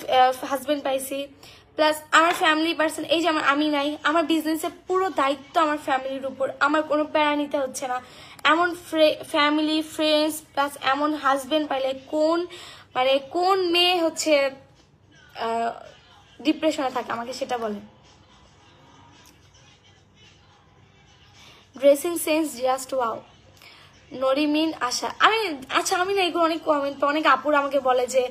হাজবেন্ড পাইছি, প্লাস আমার ফ্যামিলি পার্সন, এই যে আমি নাই, আমার বিজনেসের পুরো দায়িত্ব আমার ফ্যামিলির উপর, আমার কোনো প্যারা নিতে হচ্ছে না। এমন ফ্যামিলি ফ্রেন্ডস প্লাস এমন হাজবেন্ড পাইলে কোন মেয়ে হচ্ছে ডিপ্রেশনে থাকে আমাকে সেটা বলে। Dressing sense just wow. নরিমিন আশা, আমি না এগুলো অনেক কমেন্ট, অনেক আপুরা আমাকে বলে যে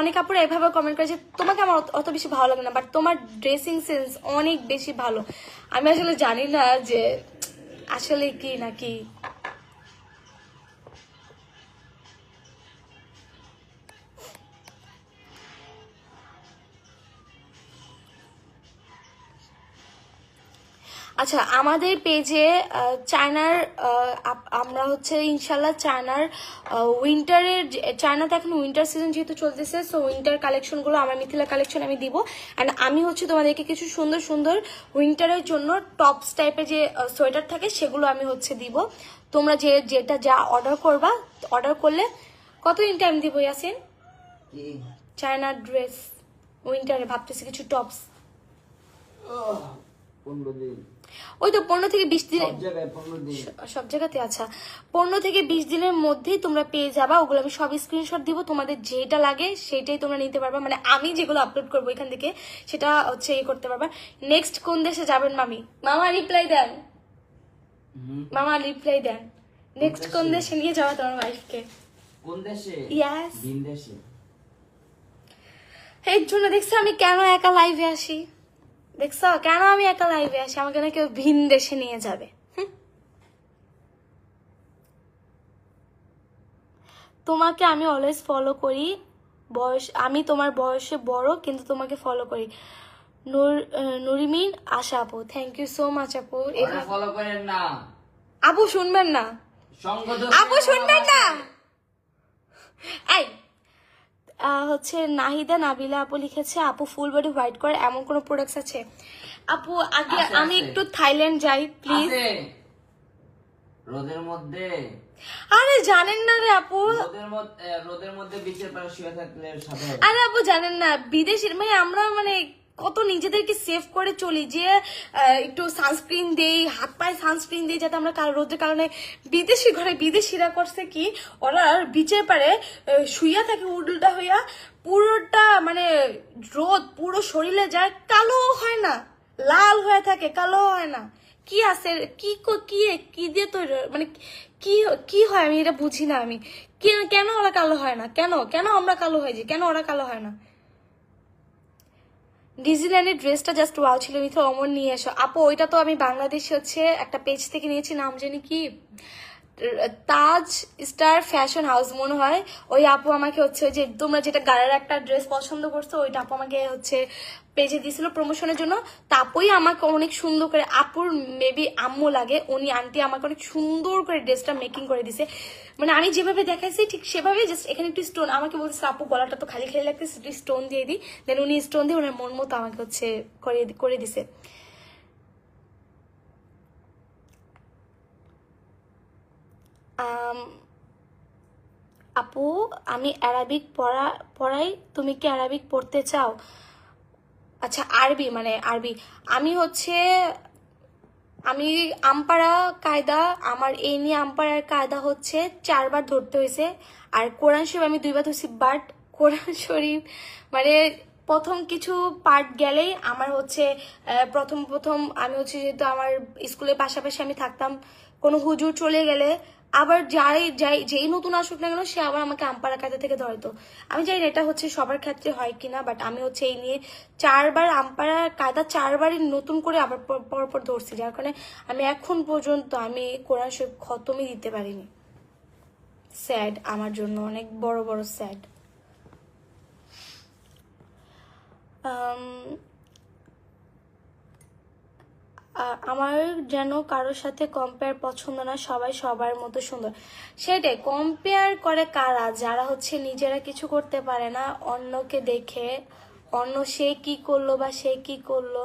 অনেক আপুরা এভাবে কমেন্ট করে যে তোমাকে আমার অত বেশি ভালো লাগে না, বাট তোমার ড্রেসিং সেন্স অনেক বেশি ভালো। আমি আসলে জানি না যে আসলে কি নাকি। আচ্ছা আমাদের পেজে চায়নার আমরা হচ্ছে ইনশাল্লাহ চায়নার চায়নাতে এখন উইন্টার সিজন যেহেতু চলতেছে, সো উইন্টার কালেকশনগুলো আমার মিথিলা কালেকশন আমি দিব। অ্যান্ড আমি হচ্ছে তোমাদেরকে কিছু সুন্দর সুন্দর উইন্টারের জন্য টপস টাইপের যে সোয়েটার থাকে সেগুলো আমি হচ্ছে দিব। তোমরা যেটা যা অর্ডার করবা, অর্ডার করলে কতদিন টাইম দিব ইয়াসিন? কি চায়না ড্রেস উইন্টারে ভাবতেছি কিছু টপস। 15 দিন, ওই তো 15 থেকে 20 দিন সব জায়গায় 15 দিন। সব জায়গাতে। আচ্ছা, 15 থেকে 20 দিনের মধ্যেই তোমরা পেয়ে যাবা। ওগুলো আমি সব স্ক্রিনশট দিব, তোমাদের যেটা লাগে সেটাই তোমরা নিতে পারবা। মানে আমি যেগুলো আপলোড করবো এখান থেকে সেটা হচ্ছে ইয়ে করতে পারবা। নেক্সট কোন দেশে যাবেন মামি? মামা রিপ্লাই দেন, মামা রিপ্লাই দেন। নেক্সট কোন দেশে নিয়ে যাওয়া তোমার ওয়াইফকে? কোন দেশে? ইয়েস। ভিন দেশে। এর জন্য দেখছো আমি কেন একা লাইভে আসি? দেখছো কেন আমি একা লাইভে আসি? আমাকে না কেউ ভিন দেশে নিয়ে যাবে। তোমাকে আমি অলওয়েজ ফলো করি, আমি তোমার বয়সে বড় কিন্তু তোমাকে ফলো করি। নুরিমিন আশা আপু, থ্যাংক ইউ সো মাচ আপু। ওরা ফলো করেন না, আপু শুনবেন না, সঙ্গ আপু শুনবেন না। এই হচ্ছে নাহিদা নাবিলা আপু লিখেছে, আপু ফুল বডি হোয়াইট করে এমন কোন প্রোডাক্টস আছে? আপু আগে আছে, আমি আছে। একটু থাইল্যান্ড যাই প্লিজ। আছে রোদের মধ্যে, আরে জানেন না রে আপু, রোদের মধ্যে বিচের পাড়ে শুয়ে থাকলে সাথে হবে। আরে আপু জানেন না বিদেশের মানে আমরা মানে কত নিজেদেরকে সেভ করে চলি যে একটু সানস্ক্রিন দেই, হাত পায়ে সানস্ক্রিন দেই যাতে আমরা রোদের কারণে। বিদেশি ঘরে বিদেশিরা করছে কি, ওরা বিচের পারে শুইয়া থাকে উল্টা হইয়া, পুরোটা মানে রোদ পুরো শরীরে যায়, কালো হয় না, লাল হয়ে থাকে, কালো হয় না। কি আছে কি কি কি দিয়ে তৈরি, মানে কি কি হয় আমি এটা বুঝি না। আমি কেন ওরা কালো হয় না? কেন কেন আমরা কালো হয়ে যাই, কেন ওরা কালো হয় না? ডিজনিল্যান্ডের ড্রেসটা জাস্ট ওয়াও ছিল, মিথ্যা অমর নিয়ে এসো। আপু ওইটা তো আমি বাংলাদেশে হচ্ছে একটা পেজ থেকে নিয়েছি, নাম জানি কি, তাজ স্টার ফ্যাশন হাউস মনে হয়। ওই আপু আমাকে হচ্ছে ওই যে তোমরা যেটা গাড়ির একটা ড্রেস পছন্দ করছো ওইটা আপু আমাকে হচ্ছে পেজে দিয়েছিল প্রমোশনের জন্য। তারপরেই আমাকে অনেক সুন্দর করে, আপুর মেবি আম্মু লাগে, উনি আন্টি আমাকে অনেক সুন্দর করে ড্রেসটা মেকিং করে দিছে। মানে আমি যেভাবে দেখাইছি ঠিক সেভাবে, জাস্ট এখানে একটু স্টোন, আমাকে বলছে আপু গলাটা তো খালি খালি লাগতেছে, একটু স্টোন দিয়ে দিই। দেন উনি স্টোন দিয়ে ওনার মন মতো আমাকে হচ্ছে করে দিছে। আপু আমি অ্যারাবিক পড়াই, তুমি কি অ্যারাবিক পড়তে চাও? আচ্ছা আরবি, মানে আরবি। আমি আমপাড়া কায়দা, আমার এই নিয়ে আমপাড়ার কায়দা হচ্ছে 4 বার ধরতে হয়েছে। আর কোরআন শরীফ আমি 2 বার ধরছি, বাট কোরআন শরীফ মানে প্রথম কিছু পার্ট গেলেই আমার হচ্ছে প্রথম আমি হচ্ছে, যেহেতু আমার স্কুলের পাশাপাশি আমি থাকতাম, কোনো হুজুর চলে গেলে আবার যেই নতুন আসুক না কেন সে আবার আমাকে আমপাড়া কায়দা থেকে ধরতো। আমি জানি না এটা হচ্ছে সবার ক্ষেত্রে হয় কিনা, বাট আমি হচ্ছে এই নিয়ে 4 বার আমপাড়া কায়দা 4 বারই নতুন করে আবার পরপর ধরছি, যার কারণে আমি এখন পর্যন্ত আমি কোরআন শরীফ খতমই দিতে পারিনি। স্যাড, আমার জন্য অনেক বড় বড় স্যাড। আমার যেন কারোর সাথে কম্পেয়ার পছন্দ না, সবাই সবার মতো সুন্দর। সেটাই, কম্পেয়ার করে কারা? যারা হচ্ছে নিজেরা কিছু করতে পারে না, অন্যকে দেখে অন্য সে কি করলো বা সে কি করলো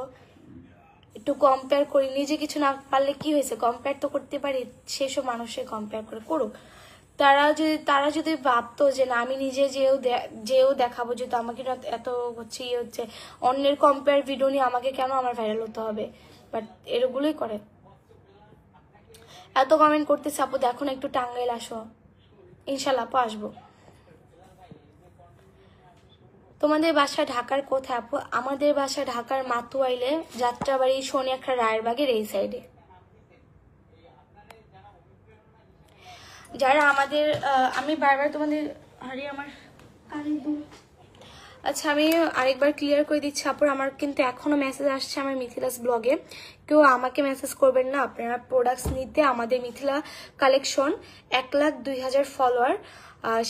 একটু কম্পেয়ার করি। নিজে কিছু না পারলে কি হয়েছে, কম্পেয়ার তো করতে পারি, সেসব মানুষের কম্পেয়ার করে করুক। তারা যদি ভাবতো যে না আমি নিজে যেও দেখাবো, যেহেতু আমাকে এত হচ্ছে ইয়ে হচ্ছে, অন্যের কম্পেয়ার ভিডিও নিয়ে আমাকে কেন আমার ভাইরাল হতে হবে? বাট এরগুলোই করে। এত কমেন্ট করতেছে আপু দেখো না, একটু টাঙ্গাইল আসো। ইনশাল্লাহ আপু আসবো। তোমাদের বাসা ঢাকার কোথায় আপু? আমাদের বাসা ঢাকার মাতুয়াইলে, যাত্রাবাড়ি সোনিয়াখা রায়েরবাগের এই সাইডে। যারা আমাদের আমি বারবার তোমাদের আমার আচ্ছা আমি আরেকবার ক্লিয়ার করে দিচ্ছি আপুর, আমার কিন্তু এখনো মেসেজ আসছে আমার মিথিলাস ব্লগে, কেউ আমাকে মেসেজ করবেন না। আপনারা প্রোডাক্টস নিতে আমাদের মিথিলা কালেকশন 1,02,000 ফলোয়ার,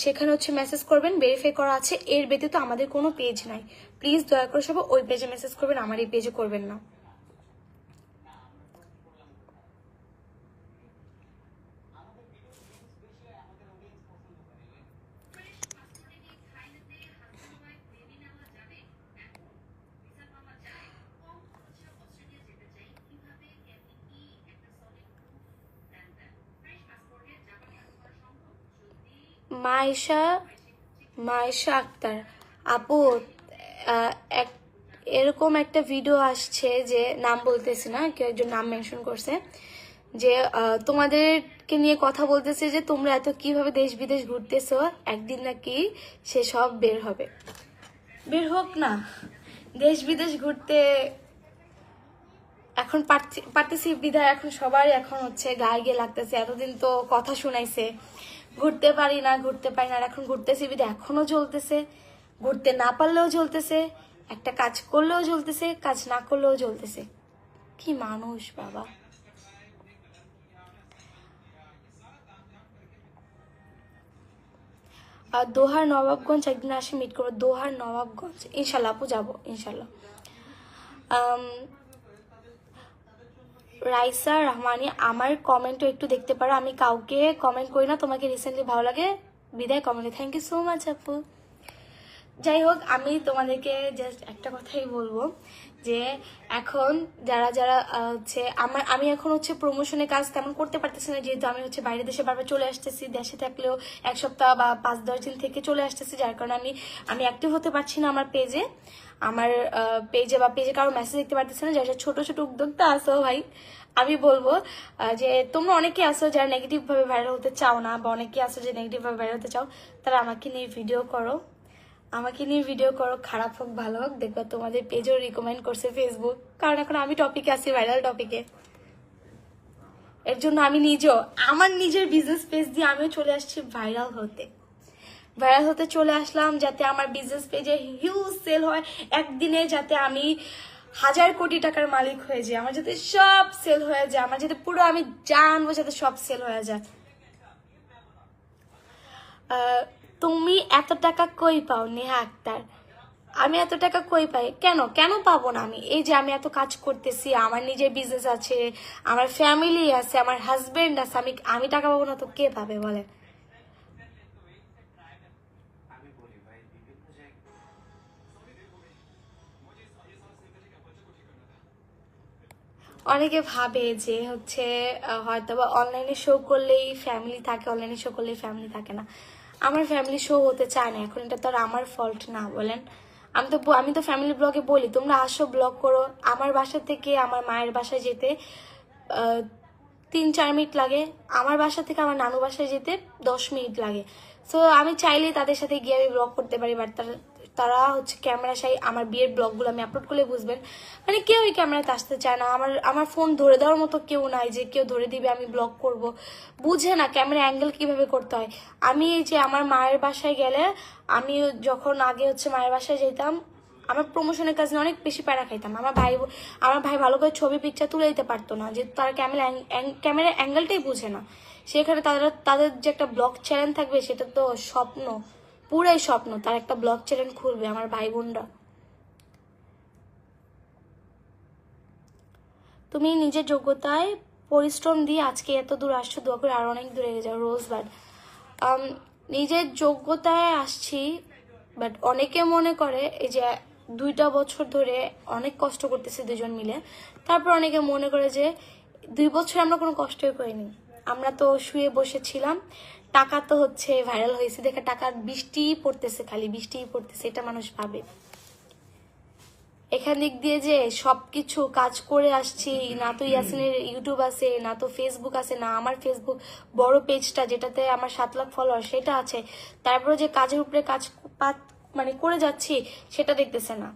সেখানে হচ্ছে মেসেজ করবেন, ভেরিফাই করা আছে। এর ব্যতীত আমাদের কোনো পেজ নাই, প্লিজ দয়া করে সবাই ওই পেজে মেসেজ করবেন, আমার এই পেজে করবেন না। মায়েশা মায়েশা আক্তার আপু, এরকম একটা ভিডিও আসছে, যে নাম বলতেছি না, কেউ একজন নাম মেনশন করছে, যে তোমাদেরকে নিয়ে কথা বলতেছে যে তোমরা এত কিভাবে দেশ বিদেশ ঘুরতেছো, একদিন নাকি সে সব বের হবে। বের হোক না, দেশ বিদেশ ঘুরতে এখন পারতেছি বিধায় এখন সবাই এখন হচ্ছে গায়ে গিয়ে লাগতেছে। এতদিন তো কথা শুনাইছে ঘুরতে পারি না ঘুরতে পারি না, আর এখন ঘুরতেছি বিধায় এখনো চলতেছে, ঘুরতে না পারলেও চলতেছে, একটা কাজ করলেও চলতেছে, কাজ না করলেও চলতেছে। কি মানুষ বাবা। আর দোহার নবাবগঞ্জ একদিন আসে মিট করবো। দোহার নবাবগঞ্জ ইনশাল্লাহ আপু, যাবো ইনশাল্লাহ। রাইসা রহমানি, আমার কমেন্টও একটু দেখতে পারো, আমি কাউকে কমেন্ট করি না, তোমাকে রিসেন্টলি ভালো লাগে বিদায় কমেন্টে। থ্যাংক ইউ সো মাচ আপু। যাই হোক, আমি তোমাদেরকে জাস্ট একটা কথাই বলবো, যে এখন যারা যারা হচ্ছে আমি এখন হচ্ছে প্রমোশনের কাজ তেমন করতে পারতেছি না, যেহেতু আমি হচ্ছে বাইরের দেশে বারবার চলে আসতেছি, দেশে থাকলেও 1 সপ্তাহ বা 5-10 দিন থেকে চলে আসতেছি, যার কারণে আমি অ্যাক্টিভ হতে পারছি না আমার পেজে, বা পেজে কারো মেসেজ দেখতে পারতেছি না। যারা ছোট ছোট উদ্যোক্তা আসো ভাই, আমি বলবো যে তোমরা অনেকে আসো যারা নেগেটিভ ভাবে ভাইরাল হতে চাও না, বা অনেকে আসো যে নেগেটিভ ভাবে ভাইরাল হতে চাও, তারা আমাকে নিয়ে ভিডিও করো, খারাপ হোক ভালো হোক, দেখবে তোমাদের পেজও রিকমেন্ড করছে ফেসবুক, কারণ এখন আমি টপিকে আছি, ভাইরাল টপিকে। এর জন্য আমি আমার নিজের বিজনেস পেজ দিয়ে আমিও চলে আসছি ভাইরাল হতে চলে আসলাম, যাতে আমার বিজনেস পেজে হিউজ সেল হয় একদিনে, যাতে আমি 1000 কোটি টাকার মালিক হয়ে যাই, আমার যাতে সব সেল হয়ে যায়, আমার যাতে পুরো আমি জানবো যাতে সব সেল হয়ে যায়। তুমি এত টাকা কই পাও নেহা আক্তার? আমি এত টাকা কই পাই? কেন পাবো না? এই যে আমি এত কাজ করতেছি, আমার নিজের বিজনেস আছে, আমার ফ্যামিলি আছে, আমার হাজবেন্ড আছে, আমি টাকা পাবো না তো কে পাবে বলেন? অনেকে ভাবে যে হচ্ছে হয়তো বা অনলাইনে শো করলেই ফ্যামিলি থাকে, অনলাইনে শো করলেই ফ্যামিলি থাকে না। আমার ফ্যামিলি শো হতে চায় না, এখন এটা তো আর আমার ফল্ট না বলেন। আমি তো ফ্যামিলি ব্লগে বলি তোমরা আসো ব্লগ করো। আমার বাসা থেকে আমার মায়ের বাসায় যেতে 3-4 মিনিট লাগে, আমার বাসা থেকে আমার নানু বাসায় যেতে 10 মিনিট লাগে। সো আমি চাইলে তাদের সাথে গিয়ে আমি ব্লগ করতে পারি, বাট তারা হচ্ছে ক্যামেরা সাই। আমার বিয়ের ব্লগগুলো আমি আপলোড করলে বুঝবেন, মানে কেউই ক্যামেরাতে আসতে চায় না। আমার ফোন ধরে দেওয়ার মতো কেউ নাই যে কেউ ধরে দিবে আমি ব্লগ করব, বুঝে না ক্যামেরা অ্যাঙ্গেল কিভাবে করতে হয়। আমি এই যে আমার মায়ের বাসায় গেলে, আমি যখন আগে হচ্ছে মায়ের বাসায় যেতাম, আমার প্রমোশনের কাজ নিয়ে অনেক বেশি প্যারা খাইতাম। আমার ভাই ভালো করে ছবি পিকচার তুলে দিতে পারতো না, যেহেতু তারা ক্যামেরার অ্যাঙ্গেলটাই বুঝে না। সেখানে তাদের যে একটা ব্লগ চ্যানেল থাকবে, সেটা তো স্বপ্ন, পুরাই স্বপ্ন, তার একটা ব্লগ চ্যানেল খুলবে আমার ভাই বোনরা। তুমি নিজের যোগ্যতায় পরিশ্রম দিয়ে আজকে এত দূর আসছো, দোয়া করে আরো অনেক দূরে যাও। রোজবার্ড, নিজের যোগ্যতায় আসছি, বাট অনেকে মনে করে এই যে 2টা বছর ধরে অনেক কষ্ট করতেছি দুজন মিলে, তারপর অনেকে মনে করে যে 2 বছর আমরা কোনো কষ্টই করিনি, আমরা তো শুয়ে বসেছিলাম, টাকা তো হচ্ছে ভাইরাল হয়েছে দেখে টাকার বৃষ্টিই পড়তেছে, খালি বৃষ্টিই পড়তেছে, এটা মানুষ ভাবে। এখান দিক দিয়ে যে সবকিছু কাজ করে আসছি, না তো ইয়াসিনের ইউটিউব আছে, না তো ফেসবুক আছে, না আমার ফেসবুক বড় পেজটা যেটাতে আমার 7 লাখ ফলোয়ার সেটা আছে, তারপরে যে কাজের উপরে কাজ মানে করে যাচ্ছি সেটা দেখতেছে না।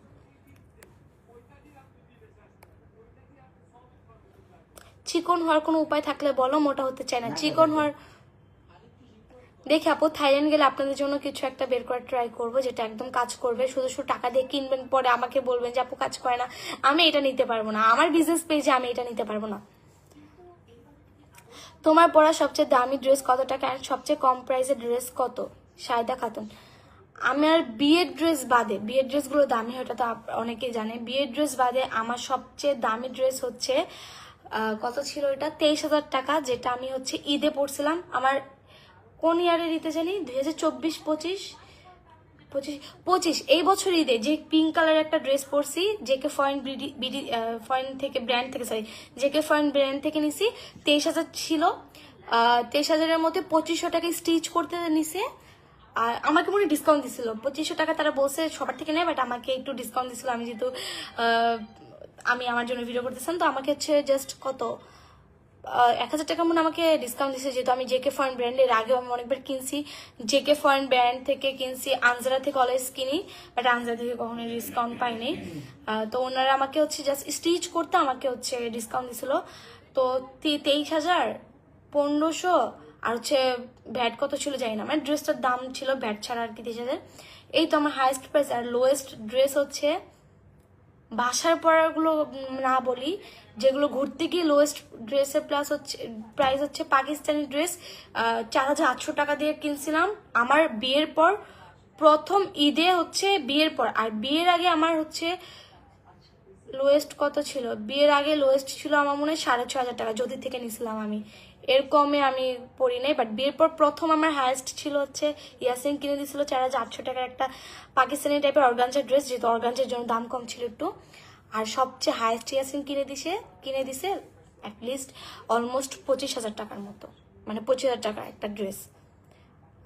চিকন হওয়ার কোনো উপায় থাকলে বলো, মোটা হতে চায় না। চিকন হওয়ার দেখে আপু, থাইল্যান্ড গেলে আপনাদের জন্য কিছু একটা বের করার ট্রাই করবো, যেটা একদম কাজ করবে। শুধু টাকা দিয়ে কিনবেন, পরে আমাকে বলবেন যে আপু কাজ করে না, আমি এটা নিতে পারবো না, আমার বিজনেস পেজে আমি এটা নিতে পারবো না। তোমার পরা সবচেয়ে দামি ড্রেস কত টাকা, আর সবচেয়ে কম প্রাইসের ড্রেস কত? সায়দা খাতুন, আমার বিয়ের ড্রেস বাদে, বিয়ের ড্রেসগুলো দামি হয়, ওটা তো অনেকেই জানে। বিয়ের ড্রেস বাদে আমার সবচেয়ে দামি ড্রেস হচ্ছে কত ছিল এটা, 23,000 টাকা, যেটা আমি হচ্ছে ঈদে পরছিলাম। আমার কোন ইয়ারের ঈদে জানি, 2024-25 এই বছর ঈদে যে পিঙ্ক কালার একটা ড্রেস পরছি, জেকে ফয়েন ব্র্যান্ড থেকে নিছি। 23,000 ছিল, 23,000-এর মধ্যে 2500 টাকা স্টিচ করতে নিছে, আর আমাকে মনে ডিসকাউন্ট দিছিল, 2500 টাকা তারা বলছে সবার থেকে নেয়, বাট আমাকে একটু ডিসকাউন্ট দিছিল। আমি যেহেতু আমি আমার জন্য ভিডিও করতেছিলাম, তো আমাকে হচ্ছে জাস্ট কত 1000 টাকা মনে আমাকে ডিসকাউন্ট দিচ্ছে। যেহেতু আমি জেকে ফরেন ব্র্যান্ডের আগেও আমি অনেকবার কিনছি, জেকে ফরেন ব্র্যান্ড থেকে কিনছি, আনজারা থেকে অলওয়েজ কিনি, বাট আনজারা থেকে কখনো ডিসকাউন্ট পাইনি। তো ওনারা আমাকে হচ্ছে জাস্ট স্টিচ করতে আমাকে হচ্ছে ডিসকাউন্ট দিছিল। তো 23,000, 1500 আর হচ্ছে ভ্যাট কত ছিল জানি না, মানে ড্রেসটার দাম ছিল ভ্যাট ছাড়া আর কি 23,000। এই তো আমার হাইয়েস্ট প্রাইস। আর লোয়েস্ট ড্রেস হচ্ছে বাসার পরাগুলো না বলি, যেগুলো ঘুরতে গিয়ে লোয়েস্ট ড্রেসের প্রাইস হচ্ছে পাকিস্তানি ড্রেস 4,800 টাকা দিয়ে কিনছিলাম আমার বিয়ের পর, প্রথম ঈদে হচ্ছে বিয়ের পর। আর বিয়ের আগে আমার হচ্ছে লোয়েস্ট কত ছিল, বিয়ের আগে লোয়েস্ট ছিল আমার মনে হয় 6,500 টাকা, যদি থেকে নিছিলাম আমি, এর কমে আমি পড়ি নাই। বাট বিয়ের পর প্রথম আমার হায়েস্ট ছিল হচ্ছে ইয়াসিন কিনে দিয়েছিল 4,800 টাকার একটা পাকিস্তানি টাইপের অর্গানজার ড্রেস, যেহেতু অর্গানজার জন্য দাম কম ছিল একটু। আর সবচেয়ে হায়েস্ট ইয়াসিন কিনে দিছে অ্যাটলিস্ট অলমোস্ট 25,000 টাকার মতো, মানে 25,000 টাকার একটা ড্রেস।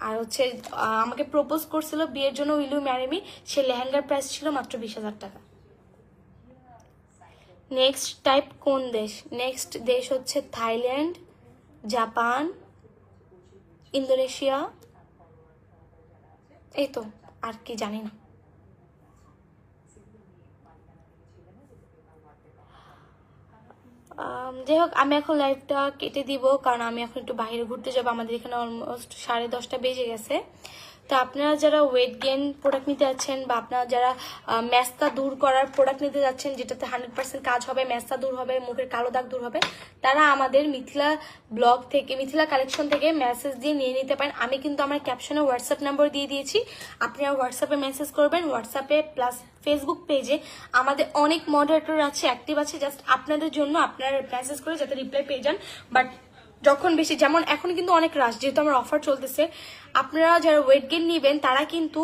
আর হচ্ছে আমাকে প্রপোজ করছিল বিয়ের জন্য, উইল ইউ ম্যারি মি, সে লেহেঙ্গার প্রাইস ছিল মাত্র 20,000 টাকা। নেক্সট টাইপ কোন দেশ? নেক্সট দেশ হচ্ছে থাইল্যান্ড, জাপান, ইন্দোনেশিয়া, এই তো, আর কি জানি না। যাই হোক, আমি এখন লাইভটা কেটে দিব, কারণ আমি এখন একটু বাইরে ঘুরতে যাবো। আমাদের এখানে অলমোস্ট 10:30 বেজে গেছে। তো আপনারা যারা ওয়েট গেইন প্রোডাক্ট নিতে যাচ্ছেন, বা আপনারা যারা মেস্তা দূর করার প্রোডাক্ট নিতে যাচ্ছেন, যেটাতে 100% কাজ হবে, মেস্তা দূর হবে, মুখের কালো দাগ দূর হবে, তারা আমাদের মিথিলা ব্লগ থেকে, মিথিলা কালেকশন থেকে মেসেজ দিয়ে নিয়ে নিতে পারেন। আমি কিন্তু আমার ক্যাপশনে হোয়াটসঅ্যাপ নাম্বার দিয়ে দিয়েছি, আপনারা হোয়াটসঅ্যাপে মেসেজ করবেন। হোয়াটসঅ্যাপে প্লাস ফেসবুক পেজে আমাদের অনেক মডারেটর আছে, অ্যাক্টিভ আছে, জাস্ট আপনাদের জন্য আপনারা মেসেজ করে যাতে রিপ্লাই পেয়ে যান। বাট যখন বেশি, যেমন এখন কিন্তু অনেক রাশ, যেহেতু আমার অফার চলতেছে, আপনারা যারা ওয়েট গেইন নেবেন তারা কিন্তু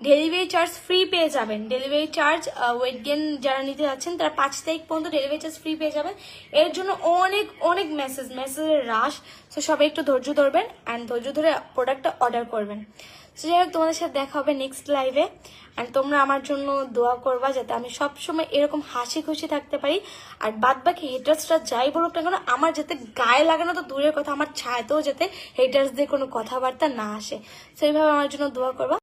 ডেলিভারি চার্জ ফ্রি পেয়ে যাবেন। ডেলিভারি চার্জ ওয়েট গেইন যারা নিতে যাচ্ছেন তারা 5 তারিখ পর্যন্ত ডেলিভারি চার্জ ফ্রি পেয়ে যাবেন। এর জন্য অনেক অনেক মেসেজের রাশ। তো সবাই একটু ধৈর্য ধরবেন অ্যান্ড ধৈর্য ধরে প্রোডাক্টটা অর্ডার করবেন। তো যাই হোক, তোমাদের সাথে দেখা হবে নেক্সট লাইভে। অ্যান্ড তোমরা আমার জন্য দোয়া করবা যাতে আমি সবসময় এরকম হাসি খুশি থাকতে পারি। আর বাদ বাকি হেটার্সরা যাই বলুক না কেন, আমার যাতে গায়ে লাগানো তো দূরের কথা, আমার ছায়াতেও যাতে হেটার্সদের কোনো কথাবার্তা না আসে। তো এইভাবে আমার জন্য দোয়া করবা।